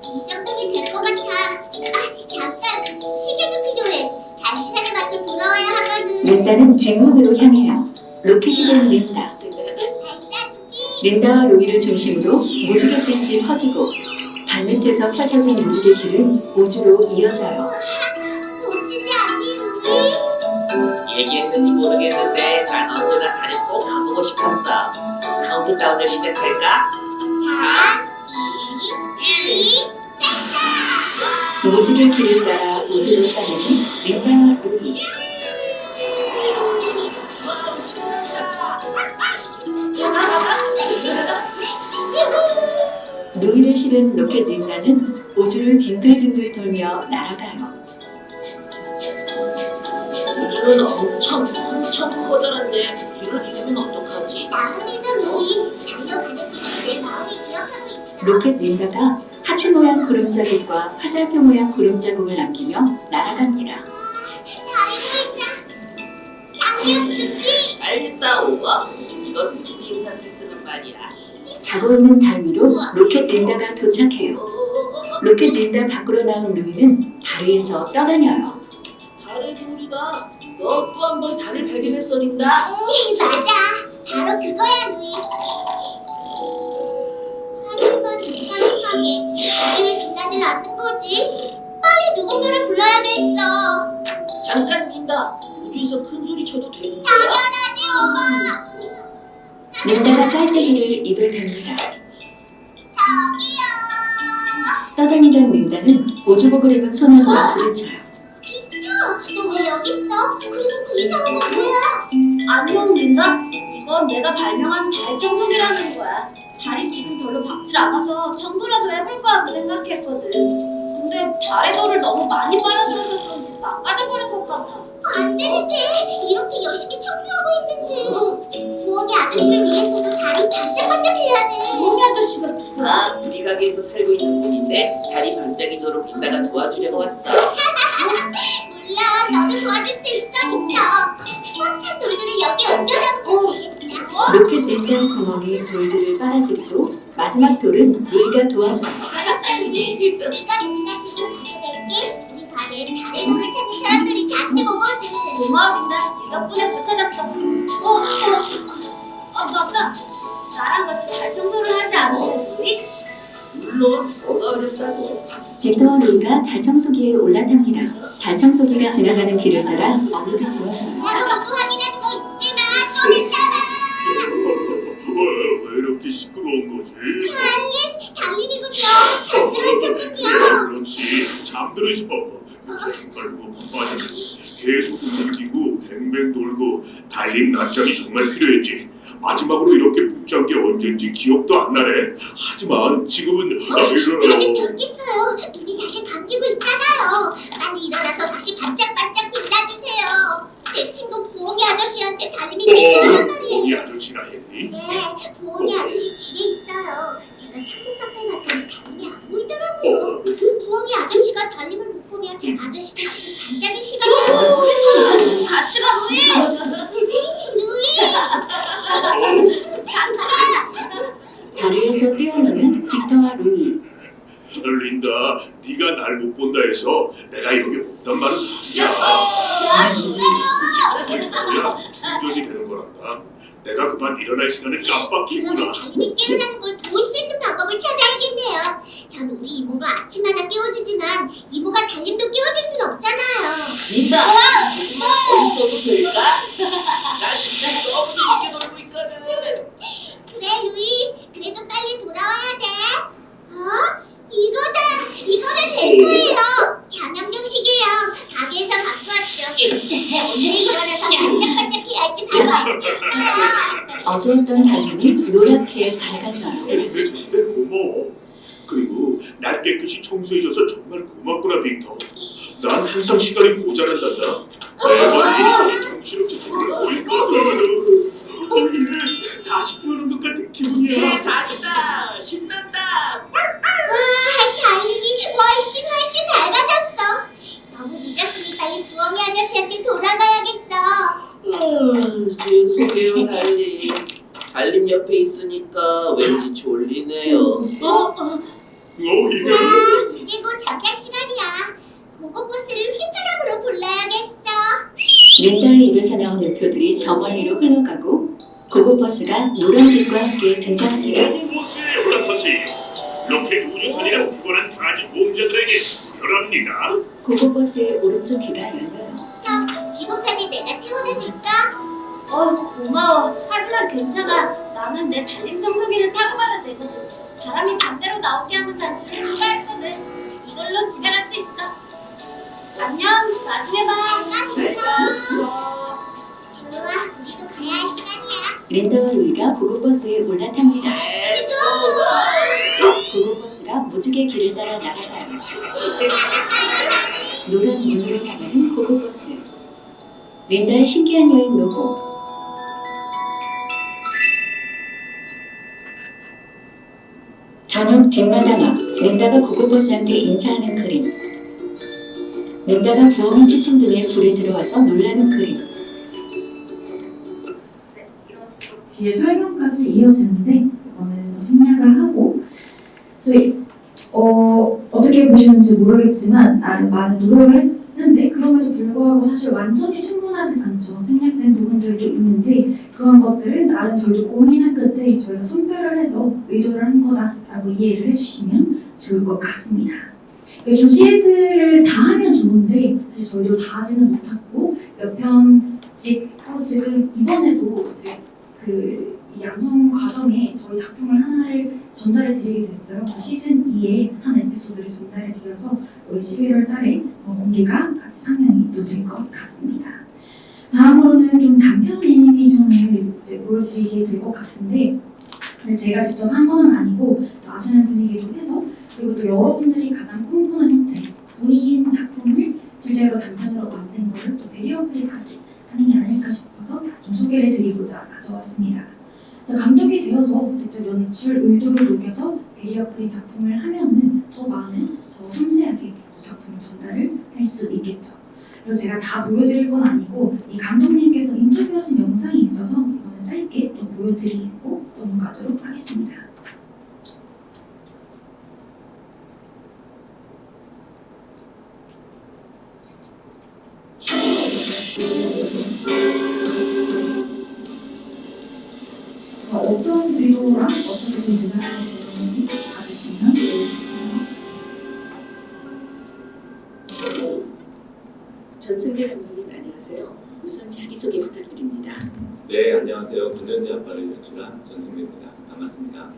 이 정도면 될 것 같아. 잠깐, 시계도 필요해. 잘 시간에 맞춰 돌아와야 하거든. 린다는 뒷문으로 향해요. 로켓이 된 린다. 린다와 루이를 중심으로 무지갯빛이 퍼지고 발밑에서 펼쳐진 무지개 길은 우주로 이어져요. 멋지지 않니 루이? 얘기했는지 모르겠는데 난 언제나 달에 꼭 가보고 싶었어. 카운트다운을 시작할까? 4, 2, 1, 무지개 길을 따라 우주로 떠나는 린다와 루이. 루이를 실은 로켓 린다는 우주를 빙글빙글 돌며 날아가요. 우주는 엄청 커다란데 길을 잃으면 어떡하지? 나만 믿어 루이. 달려가는 길을 내 마음이 기억하고 있어. 로켓 린다가 하트 모양 구름 자국과 화살표 모양 구름 자국을 남기며 날아갑니다. 달이 보인다. 장비업 준비. 알겠다 오버. 이건 우주 인사기 쓰는 말이야. 자고 있는 달 위로 로켓 린다가 도착해요. 로켓 린다 밖으로 나온 루이는 달 위에서 떠다녀요. 달의 돌이다. 너 또 한 번 달을 발견했어 린다. 맞아. 바로 그거야 루이. 하지만 뭔가 이상해. 왜 빛나질 않는 거지? 빨리 누군가를 불러야겠어. 잠깐 린다. 우주에서 큰 소리 쳐도 되는 거야? 당연하지 오마. 린다가 깔때기를 입에 댑니다. 저기요. 떠다니던 린다는 우주복을 입은 소년과 부딪혀요. 너 왜 여기 있어? 그리고 그 이상한 건 뭐야? 안녕 린다. 이건 내가 발명한 달 청소기라는 거야. 달이 지금 별로 밝질 않아서 청소라도 해볼까 하고 생각했거든. 근데 달의 돌을 너무 많이 빨아들여서 그런지 망가져버릴 것 같아. 안 되는데 이렇게 열심히 청소하고 있는데. 부엉이 아저씨를 위해서도 달이 반짝반짝해야 돼. 부엉이 아저씨가 누구야? 우리 가게에서 살고 있는 분인데 달이 반짝이도록 이따가 도와주려고 왔어. 몰라, 너도 도와줄 수 있어 민다. 꽉찬 돌들을 여기 옮겨잡으면 되겠다. 로켓 린다의 구멍이 돌들을 빨아들이고 마지막 돌은 루이가 도와줘요. 알았어 루이. 네가 빛난 식으로 가져갈게. 우리 가게엔 달의 돌을 찾는 사람들이 잔뜩 오거든. 고마워 린다. 네 덕분에 못 찾았어. 맞다. 나랑 같이 달 청소를 하지 않을래 루이? 물론 뭐가 어렵다고. 빅터와 루이가 달 청소기에 올라탑니다. 자청소기가 지나가는 길을 따라 언급이 지워져요. 모두 확인하는 거 있지만 또 괜찮아. 왜 이렇게 시끄러운 거지? 달림이군요. 잠들어 있었군요. 그렇지, 잠들어 있어. 정말 빠지고 계속 움직이고 뱅뱅 돌고 달림 낮잠이 정말 필요했지. 마지막으로 이렇게 푹 잔 게 언젠지 기억도 안 나네. 하지만 지금은 아직 경겠어요. 눈이 다시 감기고 있잖아요. 빨리 일어나서 다시 반짝반짝 빛나주세요. 내 친구 부엉이 아저씨한테 달림이 필요한 말이에요. 이 아저씨나 했니? 네, 부엉이 아저씨 집에 있어요. 제가 창문 가까이 갔더니 달림이 안 보이더라고요. 부엉이 아저씨가 달림을 못 보면 아저씨도 지금 반짝일 시간이에요. 같이 가, 루이! 같이 가! 다리에서 뛰어노는 빅터와 루이. 린다, 네가 날 못 본다 해서 내가 여기 없단 말은 아니야. 그치, 정말 충전이 되는 거란다. 내가 그만 일어날 시간을 깜빡했구나. 그러면 달림이 깨어나는 걸 도울 수 있는 방법을 찾아야겠네요. 전 우리 이모가 아침마다 깨워주지만 이모가 달림도 깨워줄 순 없잖아요. 린다, 조금만 더 있어도 될까? 나 진짜 너무 재밌게 놀고 있거든. 그래, 루이. 그래도 빨리 돌아와야 돼. 어? 이거다! 이거는 될 거예요! 자명종식이에요. 가게에서 갖고 왔죠. 언제 일어나서 반짝반짝해야 할지 바로 알겠어요. 어두웠던 달림이 노랗게 밝아져요. 정말 고마워. 그리고 날 깨끗이 청소해줘서 정말 고맙구나, 빅터. 난 항상 시간이 모자란단다. 내 머리 정신없이 돌고 있거든. 이제 다시 깨어난 것 같은 기분이야. 다리다, 신난다. 와, 달림이 훨씬 밝아졌어. 너무 늦었으니 빨리 부엉이 아저씨한테 돌아가야겠어. 죄송해요, 달림. 달림 옆에 있으니까 왠지 졸리네요. 이제 곧 저녁 시간이야. 고고버스를 휘파람으로 불러야겠어. 린다의 입에서 나온 음표들이 저 멀리로 흘러가고 고고버스가 노란빛과 함께 등장합니다. 무엇에 올라타세요? 로켓 우주선이라 피곤한 강아지 모험자들에게 열합니다. 고고버스의 오른쪽 귀가 열려요. 지금까지 내가 태워다줄까? 고마워. 하지만 괜찮아. 나는 내 달림 청소기를 타고 가면 되거든. 바람이 반대로 나오게 하면 난 줄을 추가했거든. 이걸로 집에 갈 수 있어. 안녕. 나중에 봐. 좋아. 우리도 가야 할 시간이야. 린다와 루이가 고고버스에 올라탑니다. 고고버스가 무지개 길을 따라 날아가요. 노란 문으로 향하는 고고버스. 린다의 신기한 여행 로고. 저녁 뒷마당 앞 린다가 고고버스한테 인사하는 그림. 린다가 부엉이 취침 등에 불이 들어와서 놀라는 그림. 뒤에 설명까지 이어지는데 이거는 생략을 하고 어떻게 보시는지 모르겠지만 나름 많은 노력을 했는데 그럼에도 불구하고 사실 완전히 충분하진 않죠. 생략된 부분들도 있는데 그런 것들은 나름 저희도 고민한 끝에 저희가 선별을 해서 의도를 한 거다라고 이해를 해주시면 좋을 것 같습니다. 좀 시리즈를 다 하면 좋은데 저희도 다 하지는 못했고 몇 편씩 지금 이번에도 이 양성 과정에 저희 작품을 하나를 전달해 드리게 됐어요. 시즌 2의 한 에피소드를 전달해 드려서 올해 11월 달에 공개가 같이 상영이 또 될 것 같습니다. 다음으로는 좀 단편 애니메이션을 이제 보여드리게 될 것 같은데 제가 직접 한 건 아니고 아시는 분이기도 해서 그리고 또 여러분들이 가장 꿈꾸는 형태 본인 작품을 실제로 단편으로 만든 거를 또 베리어 프리까지 하는 게 아닐까 싶어서 좀 소개를 드리고자 가져왔습니다. 그래서 감독이 되어서 직접 연출 의도를 녹여서 베리어 프리 작품을 하면은 더 많은, 더 섬세하게 작품 전달을 할 수 있겠죠. 그리고 제가 다 보여드릴 건 아니고 이 감독님께서 인터뷰하신 영상이 있어서 이거는 짧게 또 보여드리고 넘어가도록 하겠습니다. 어떤 의도랑 어떻게 좀 제작하게 되는지 봐주시면 좋을 것 같아요. 전승길 감독님 안녕하세요. 우선 자기소개 부탁드립니다. 네, 안녕하세요. 건전지 아빠를 연출한 전승민입니다. 반갑습니다.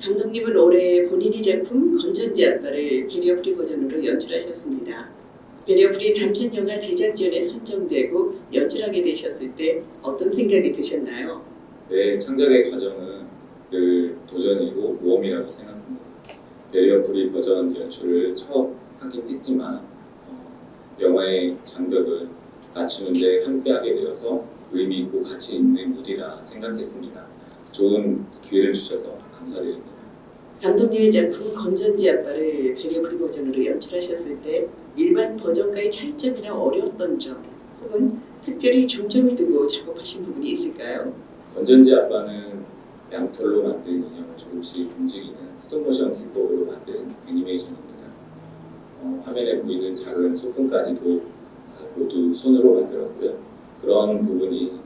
감독님은 올해 본인의 작품 건전지 아빠를 배리어프리 버전으로 연출하셨습니다. 배리어프리 단편 영화 제작전에 선정되고 연출하게 되셨을 때 어떤 생각이 드셨나요? 네, 창작의 과정은 늘 도전이고 모험이라고 생각합니다. 배리어프리 버전 연출을 처음 하긴 했지만 영화의 장벽을 낮추는데 함께하게 되어서 의미 있고 가치 있는 일이라 생각했습니다. 좋은 기회를 주셔서 감사드립니다. 감독님의 작품 건전지 아빠를 배리어프리 버전으로 연출하셨을 때 일반 버전과의 차이점이나 어려웠던 점 혹은 특별히 중점을 두고 작업하신 부분이 있을까요? 건전지 아빠는 양털로 만든 인형을 조금씩 움직이는 스톱모션 기법으로 만든 애니메이션입니다. 화면에 보이는 작은 소품까지도 모두 손으로 만들었고요. 그런 부분이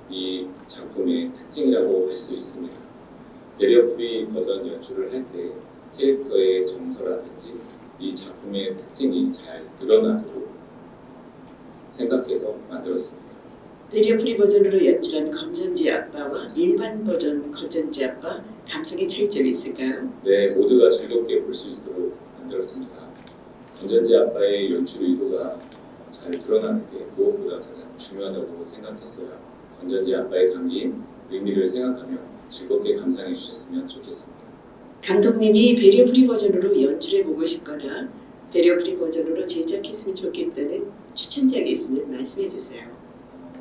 이 작품의 특징이라고 할 수 있습니다. 배리어프리 버전 연출을 할 때 캐릭터의 정서라든지 이 작품의 특징이 잘 드러나도록 생각해서 만들었습니다. 배리어프리 버전으로 연출한 건전지 아빠와 일반 버전 건전지 아빠 감상의 차이점이 있을까요? 네, 모두가 즐겁게 볼 수 있도록 만들었습니다. 건전지 아빠의 연출 의도가 잘 드러나는 게 무엇보다 가장 중요하다고 생각했어요. 건전지 아빠에 담긴 의미를 생각하며 즐겁게 감상해 주셨으면 좋겠습니다. 감독님이 배리어프리 버전으로 연출해보고 싶거나 배리어프리 버전으로 제작했으면 좋겠다는 추천작이 있으면 말씀해주세요.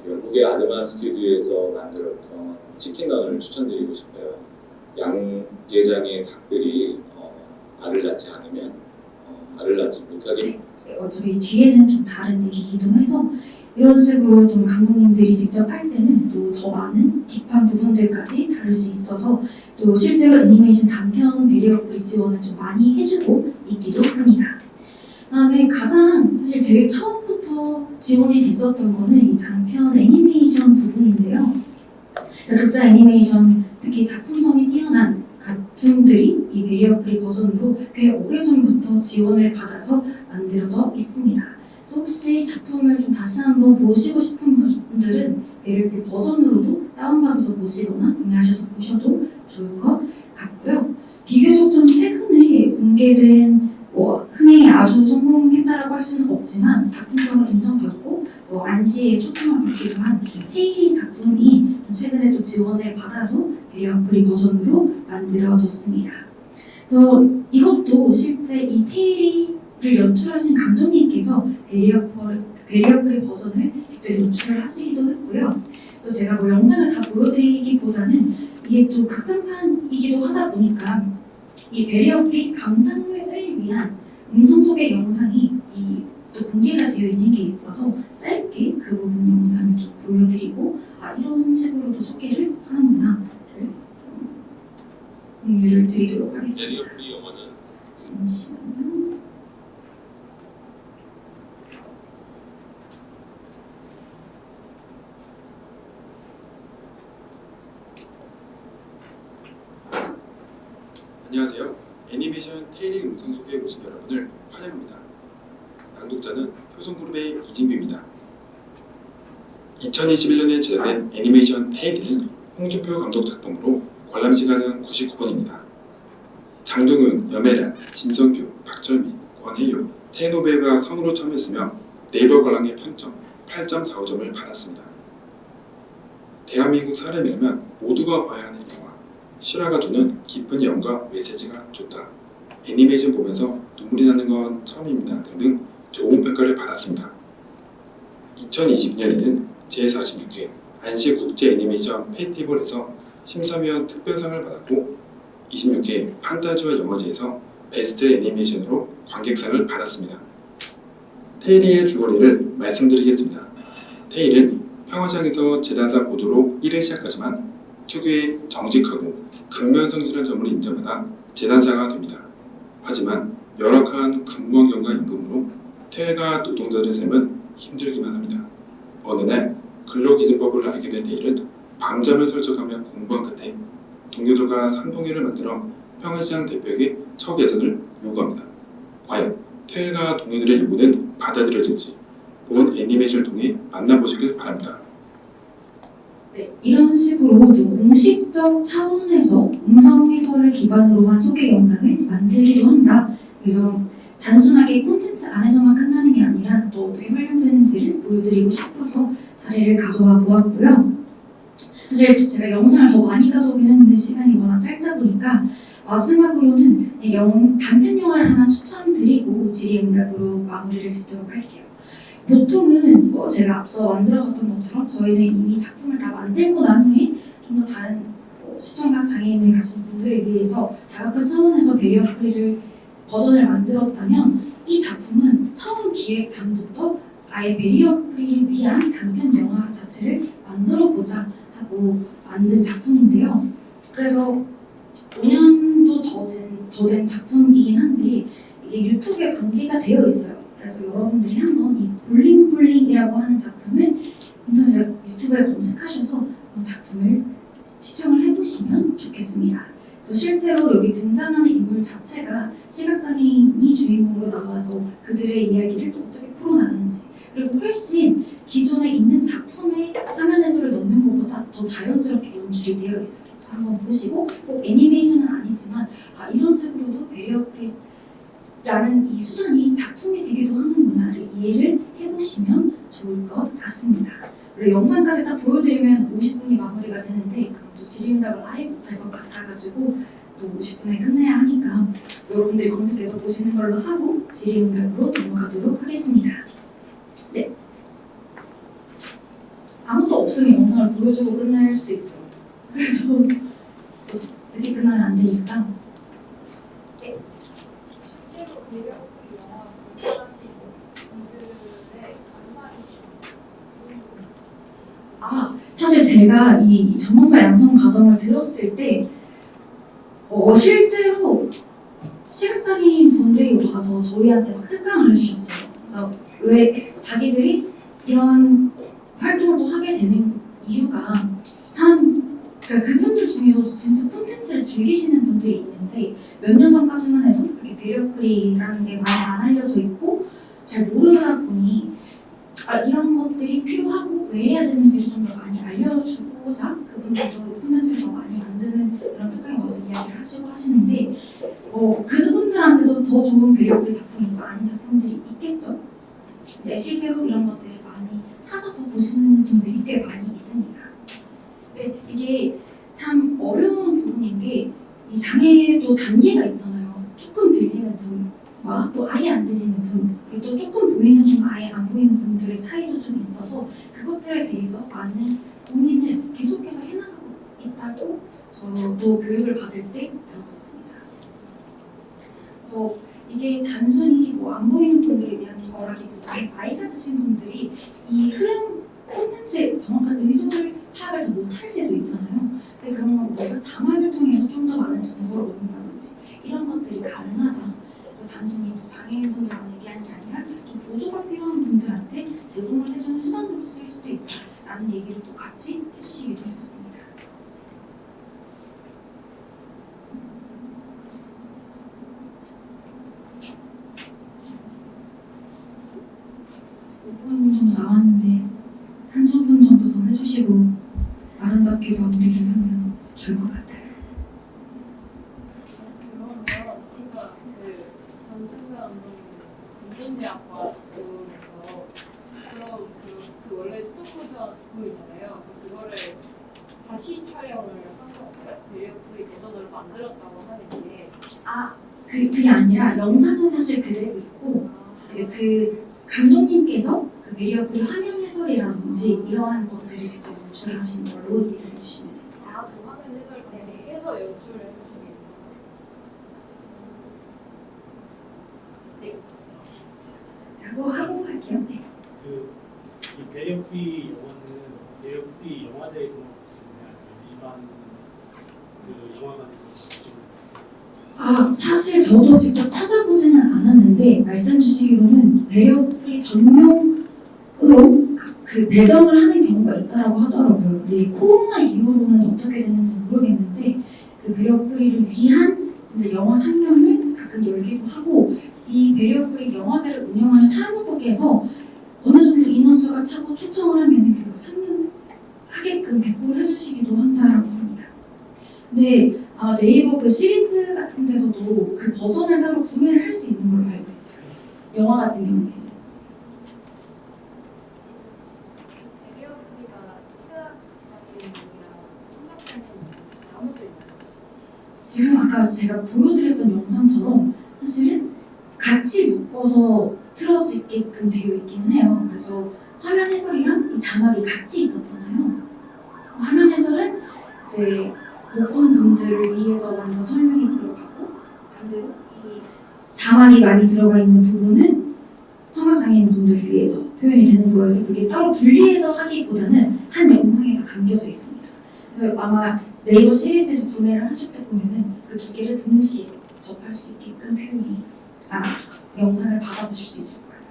영국의 아드만 스튜디오에서 만들었던 치킨런을 추천드리고 싶어요. 양계장의 닭들이 알을 낳지 않으면 알을 낳지 못하게 어차피 뒤에는 좀 다른 얘기이기도 해서 이런 식으로 좀 감독님들이 직접 할 때는 또 더 많은 딥한 부분들까지 다룰 수 있어서 또 실제로 애니메이션 단편 배리어프리 지원을 좀 많이 해주고 있기도 합니다. 그다음에 가장 사실 제일 처음부터 지원이 됐었던 거는 이 장편 애니메이션 부분인데요. 그러니까 극장 애니메이션 특히 작품성이 뛰어난 작품들이 이 배리어프리 버전으로 꽤 오래전부터 지원을 받아서 만들어져 있습니다. 그래서 혹시 작품을 좀 다시 한번 보시고 싶은 분들은 배리어프리 버전으로도 다운받아서 보시거나 구매하셔서 보셔도 좋을 것 같고요. 비교적 좀 최근에 공개된 흥행에 아주 성공했다라고 할 수는 없지만 작품성을 인정받고 안시에 초점을 받기도 한 테일이 작품이 최근에 또 지원을 받아서 배리어프리 버전으로 만들어졌습니다. 그래서 이것도 실제 이 테일이를 연출하신 감독님께서 배리어프리 버전을 직접 연출을 하시기도 했고요. 또 제가 영상을 다 보여드리기보다는 이게 또 극장판이기도 하다 보니까 이 배리어프리 감상을 위한 음성 소개 영상이 또 공개가 되어 있는 게 있어서 짧게 그 부분 영상을 좀 보여드리고 이런 식으로도 소개를 하는구나 공유를 드리도록 하겠습니다. 배리어프리 영화는 잠시만요. 안녕하세요. 애니메이션 테일이 음성 소개에 오신 여러분을 환영합니다. 낭독자는 효성그룹의 이진규입니다. 2021년에 제작된 애니메이션 테일은 홍준표 감독 작품으로 관람 시간은 99분입니다. 장동윤, 염혜란, 진성규, 박철민, 권혜요, 테노베가 성우로 참여했으며 네이버 관람의 평점 8.45점을 받았습니다. 대한민국 사람이라면 모두가 봐야 하는 영화 실화가 주는 깊은 영과 메시지가 좋다. 애니메이션 보면서 눈물이 나는 건 처음입니다. 등등 좋은 평가를 받았습니다. 2022년에는 제46회 안시 국제 애니메이션 페스티벌에서 심사위원 특별상을 받았고 26회 판타지와 영화제에서 베스트 애니메이션으로 관객상을 받았습니다. 테일의 줄거리를 말씀드리겠습니다. 테일은 평화시장에서 재단사 보도로 일을 시작하지만 특유의 정직하고 근면성실한 점을 인정받아 재단사가 됩니다. 하지만 열악한 근무 환경과 임금으로 테일과 노동자들의 삶은 힘들기만 합니다. 어느 날 근로기준법을 알게 된 테일은 밤잠을 설쳐가며 공부한 끝에 동료들과 상봉회를 만들어 평화시장 대표에게 처 개선을 요구합니다. 과연 테일과 동료들의 요구는 받아들여질지 본 애니메이션을 통해 만나보시길 바랍니다. 네, 이런 식으로 좀 공식적 차원에서 음성 해설을 기반으로 한 소개 영상을 만들기도 한다. 그래서 단순하게 콘텐츠 안에서만 끝나는 게 아니라 또 어떻게 활용되는지를 보여드리고 싶어서 사례를 가져와 보았고요. 사실 제가 영상을 더 많이 가져오긴 했는데 시간이 워낙 짧다 보니까 마지막으로는 단편 영화를 하나 추천드리고 질의응답으로 마무리를 짓도록 할게요. 보통은 제가 앞서 만들어졌던 것처럼 저희는 이미 작품을 다 만들고 난 후에 좀 더 다른 시청각 장애인을 가진 분들을 위해서 다각화 차원에서 배리어 프리를 버전을 만들었다면 이 작품은 처음 기획단부터 아예 배리어 프리를 위한 단편 영화 자체를 만들어보자 하고 만든 작품인데요. 그래서 5년도 더 된 작품이긴 한데 이게 유튜브에 공개가 되어 있어요. 그래서 여러분들이 한번 이 볼링볼링이라고 하는 작품을 인터넷 유튜브에 검색하셔서 작품을 시청을 해보시면 좋겠습니다. 그래서 실제로 여기 등장하는 인물 자체가 시각장애인이 주인공으로 나와서 그들의 이야기를 또 어떻게 풀어나가는지, 그리고 훨씬 기존에 있는 작품에 화면 해설을 넣는 것보다 더 자연스럽게 연출이 되어 있어요. 그래서 한번 보시고, 꼭 애니메이션은 아니지만 이런 식으로도 배리어 프리라는 이 수단이 작품이 되기도 하는구나를 이해를 해보시면 좋을 것 같습니다. 원래 영상까지 다 보여드리면 50분이 마무리가 되는데 그럼 또 질의응답을 아예 못할 것 같아가지고 또 50분에 끝내야 하니까 여러분들이 검색해서 보시는 걸로 하고 질의응답으로 넘어가도록 하겠습니다. 네. 아무도 없으면 영상을 보여주고 끝낼 수도 있어요. 그래도 또 늦게 끝나면 안 되니까. 네. 실제로 배려 프리 영화 공부하신 분들의 감상이 사실 제가 이 전문가 양성 과정을 들었을 때 실제로 시각장애인 분들이 와서 저희한테 막 특강을 해주셨어요. 그래서 왜 자기들이 이런 활동을 또 하게 되는 이유가 그러니까 그분들 중에서도 진짜 콘텐츠를 즐기시는 분들이 있는데 몇 년 전까지만 해도 그렇게 배리어 프리라는 게 많이 안 알려져 있고 잘 모르다 보니 이런 것들이 필요하고 왜 해야 되는지를 좀 더 많이 알려주고자 그분들도 콘텐츠를 더 많이 만드는 그런 특강에 와서 이야기를 하시고 하시는데 그분들한테도 더 좋은 배리어 프리 작품이 있고 아닌 작품들이 있겠죠. 근데 실제로 이런 것들을 많이 찾아서 보시는 분들이 꽤 많이 있습니다. 근데 이게 참 어려운 부분인 게 이 장애도 단계가 있잖아요. 조금 들리는 분과 또 아예 안 들리는 분, 그리고 또 조금 보이는 분과 아예 안 보이는 분들의 차이도 좀 있어서 그것들에 대해서 많은 고민을 계속해서 해나가고 있다고 저도 교육을 받을 때 들었었습니다. 그래서 이게 단순히 안 보이는 분들을 위한 거라기보다는 나이가 드신 분들이 이 흐름 콘텐츠의 정확한 의도를 파악을 더 못할 때도 있잖아요. 근데 그런 건 우리가 자막을 통해서 좀 더 많은 정보를 얻는다든지 이런 것들이 가능하다. 그래서 단순히 장애인분들만을 위한 게 아니라 좀 보조가 필요한 분들한테 제공을 해주는 수단으로 쓸 수도 있다라는 얘기를 또 같이 해주시기도 했었습니다. 정도 나왔는데 한두 분 정도 더 해주시고 아름답게 마무리를 하면 좋을 것 같아요. 그러면 그러니까 전승배 감독님 운전제약과 작품에서 그럼 그 원래 스톱모션 작품이잖아요. 그거를 다시 촬영을 한 건가요? 배리어 프리 버전으로 만들었다고 하는데 그게 아니라 영상은 사실 그대로 있고 이제 그 감독님께서 그 배리어 프리 화면 해설이라든지 이러한 것들을 직접 연출하신 걸로 이해를 해주시면 됩니다. 그 화면 해설 해서 연출을 해주시는 네. 하고 할게요. 네. 이 배리어 프리 영화는 배리어 프리 영화제에서만 볼 수 있나요? 일반 영화관에서 볼 수 있나요? 사실 저도 직접 찾아보지는 않았는데 말씀 주시기로는 배리어 프리 전용으로 그 배정을 하는 경우가 있다라고 하더라고요. 근데 코로나 이후로는 어떻게 됐는지 모르겠는데 그 배리어 프리를 위한 진짜 영화 상영을 가끔 열기도 하고 이 배리어 프리 영화제를 운영하는 사무국에서 어느 정도 인원수가 차고 초청을 하면 그 상영하게끔 배포를 해주시기도 한다라고 합니다. 근데 네이버 그 시리즈 같은 데서도 그 버전을 따로 구매를 할 수 있는 걸로 알고 있어요. 영화 같은 경우에는. 지금 아까 제가 보여드렸던 영상처럼 사실은 같이 묶어서 틀어지게끔 되어 있기는 해요. 그래서 화면 해설이랑 이 자막이 같이 있었잖아요. 화면 해설은 이제 못 보는 분들을 위해서 먼저 설명이 들어가고 반대로 이 자막이 많이 들어가 있는 부분은 청각장애인 분들을 위해서 표현이 되는 거여서 그게 따로 분리해서 하기보다는 한 영상에 다 담겨져 있습니다. 그래서 아마 네이버 시리즈에서 구매를 하실 때 보면은 그 두 개를 동시에 접할 수 있게끔 영상을 받아보실 수 있을 거예요.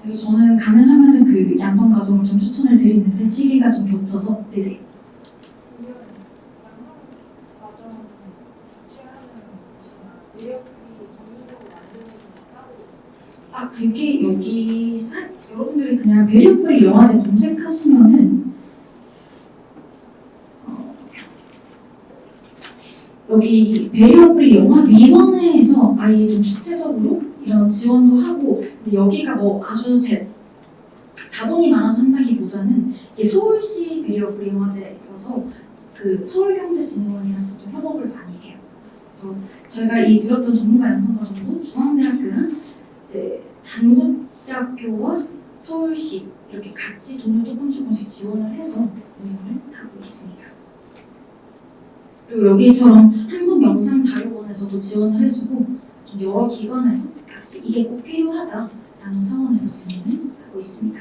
그래서 저는 가능하면은 그 양성 과정을 좀 추천을 드리는데 시기가 좀 겹쳐서 네네. 그게 여기 여러분들이 그냥 베리어프리 영화제 검색하시면은 여기 베리어프리 영화위원회에서 아예 좀 주체적으로 이런 지원도 하고, 근데 여기가 뭐 아주 자본이 많아서 한다기보다는 이게 서울시 베리어프리 영화제여서 그 서울경제진흥원이랑 또 협업을 많이 해요. 그래서 저희가 이 들었던 전문가 양성과정도 중앙대학교랑 이제 단국대학교와 서울시 이렇게 같이 돈을 조금씩 지원을 해서 운영을 하고 있습니다. 그리고 여기처럼 한국영상자료원에서도 지원을 해주고 좀 여러 기관에서 같이 이게 꼭 필요하다라는 차원에서 진행을 하고 있습니다.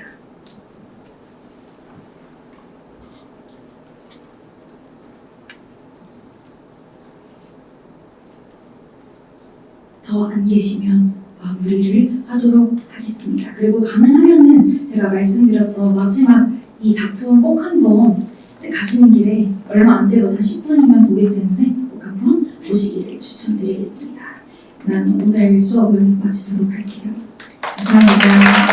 더 안 계시면 마무리를 하도록 하겠습니다. 그리고 가능하면은 제가 말씀드렸던 마지막 이 작품 꼭 한번 가시는 길에 얼마 안 되거나 10분이면 보기 때문에 꼭 한번 보시기를 추천드리겠습니다. 그러면 오늘 수업을 마치도록 할게요. 감사합니다.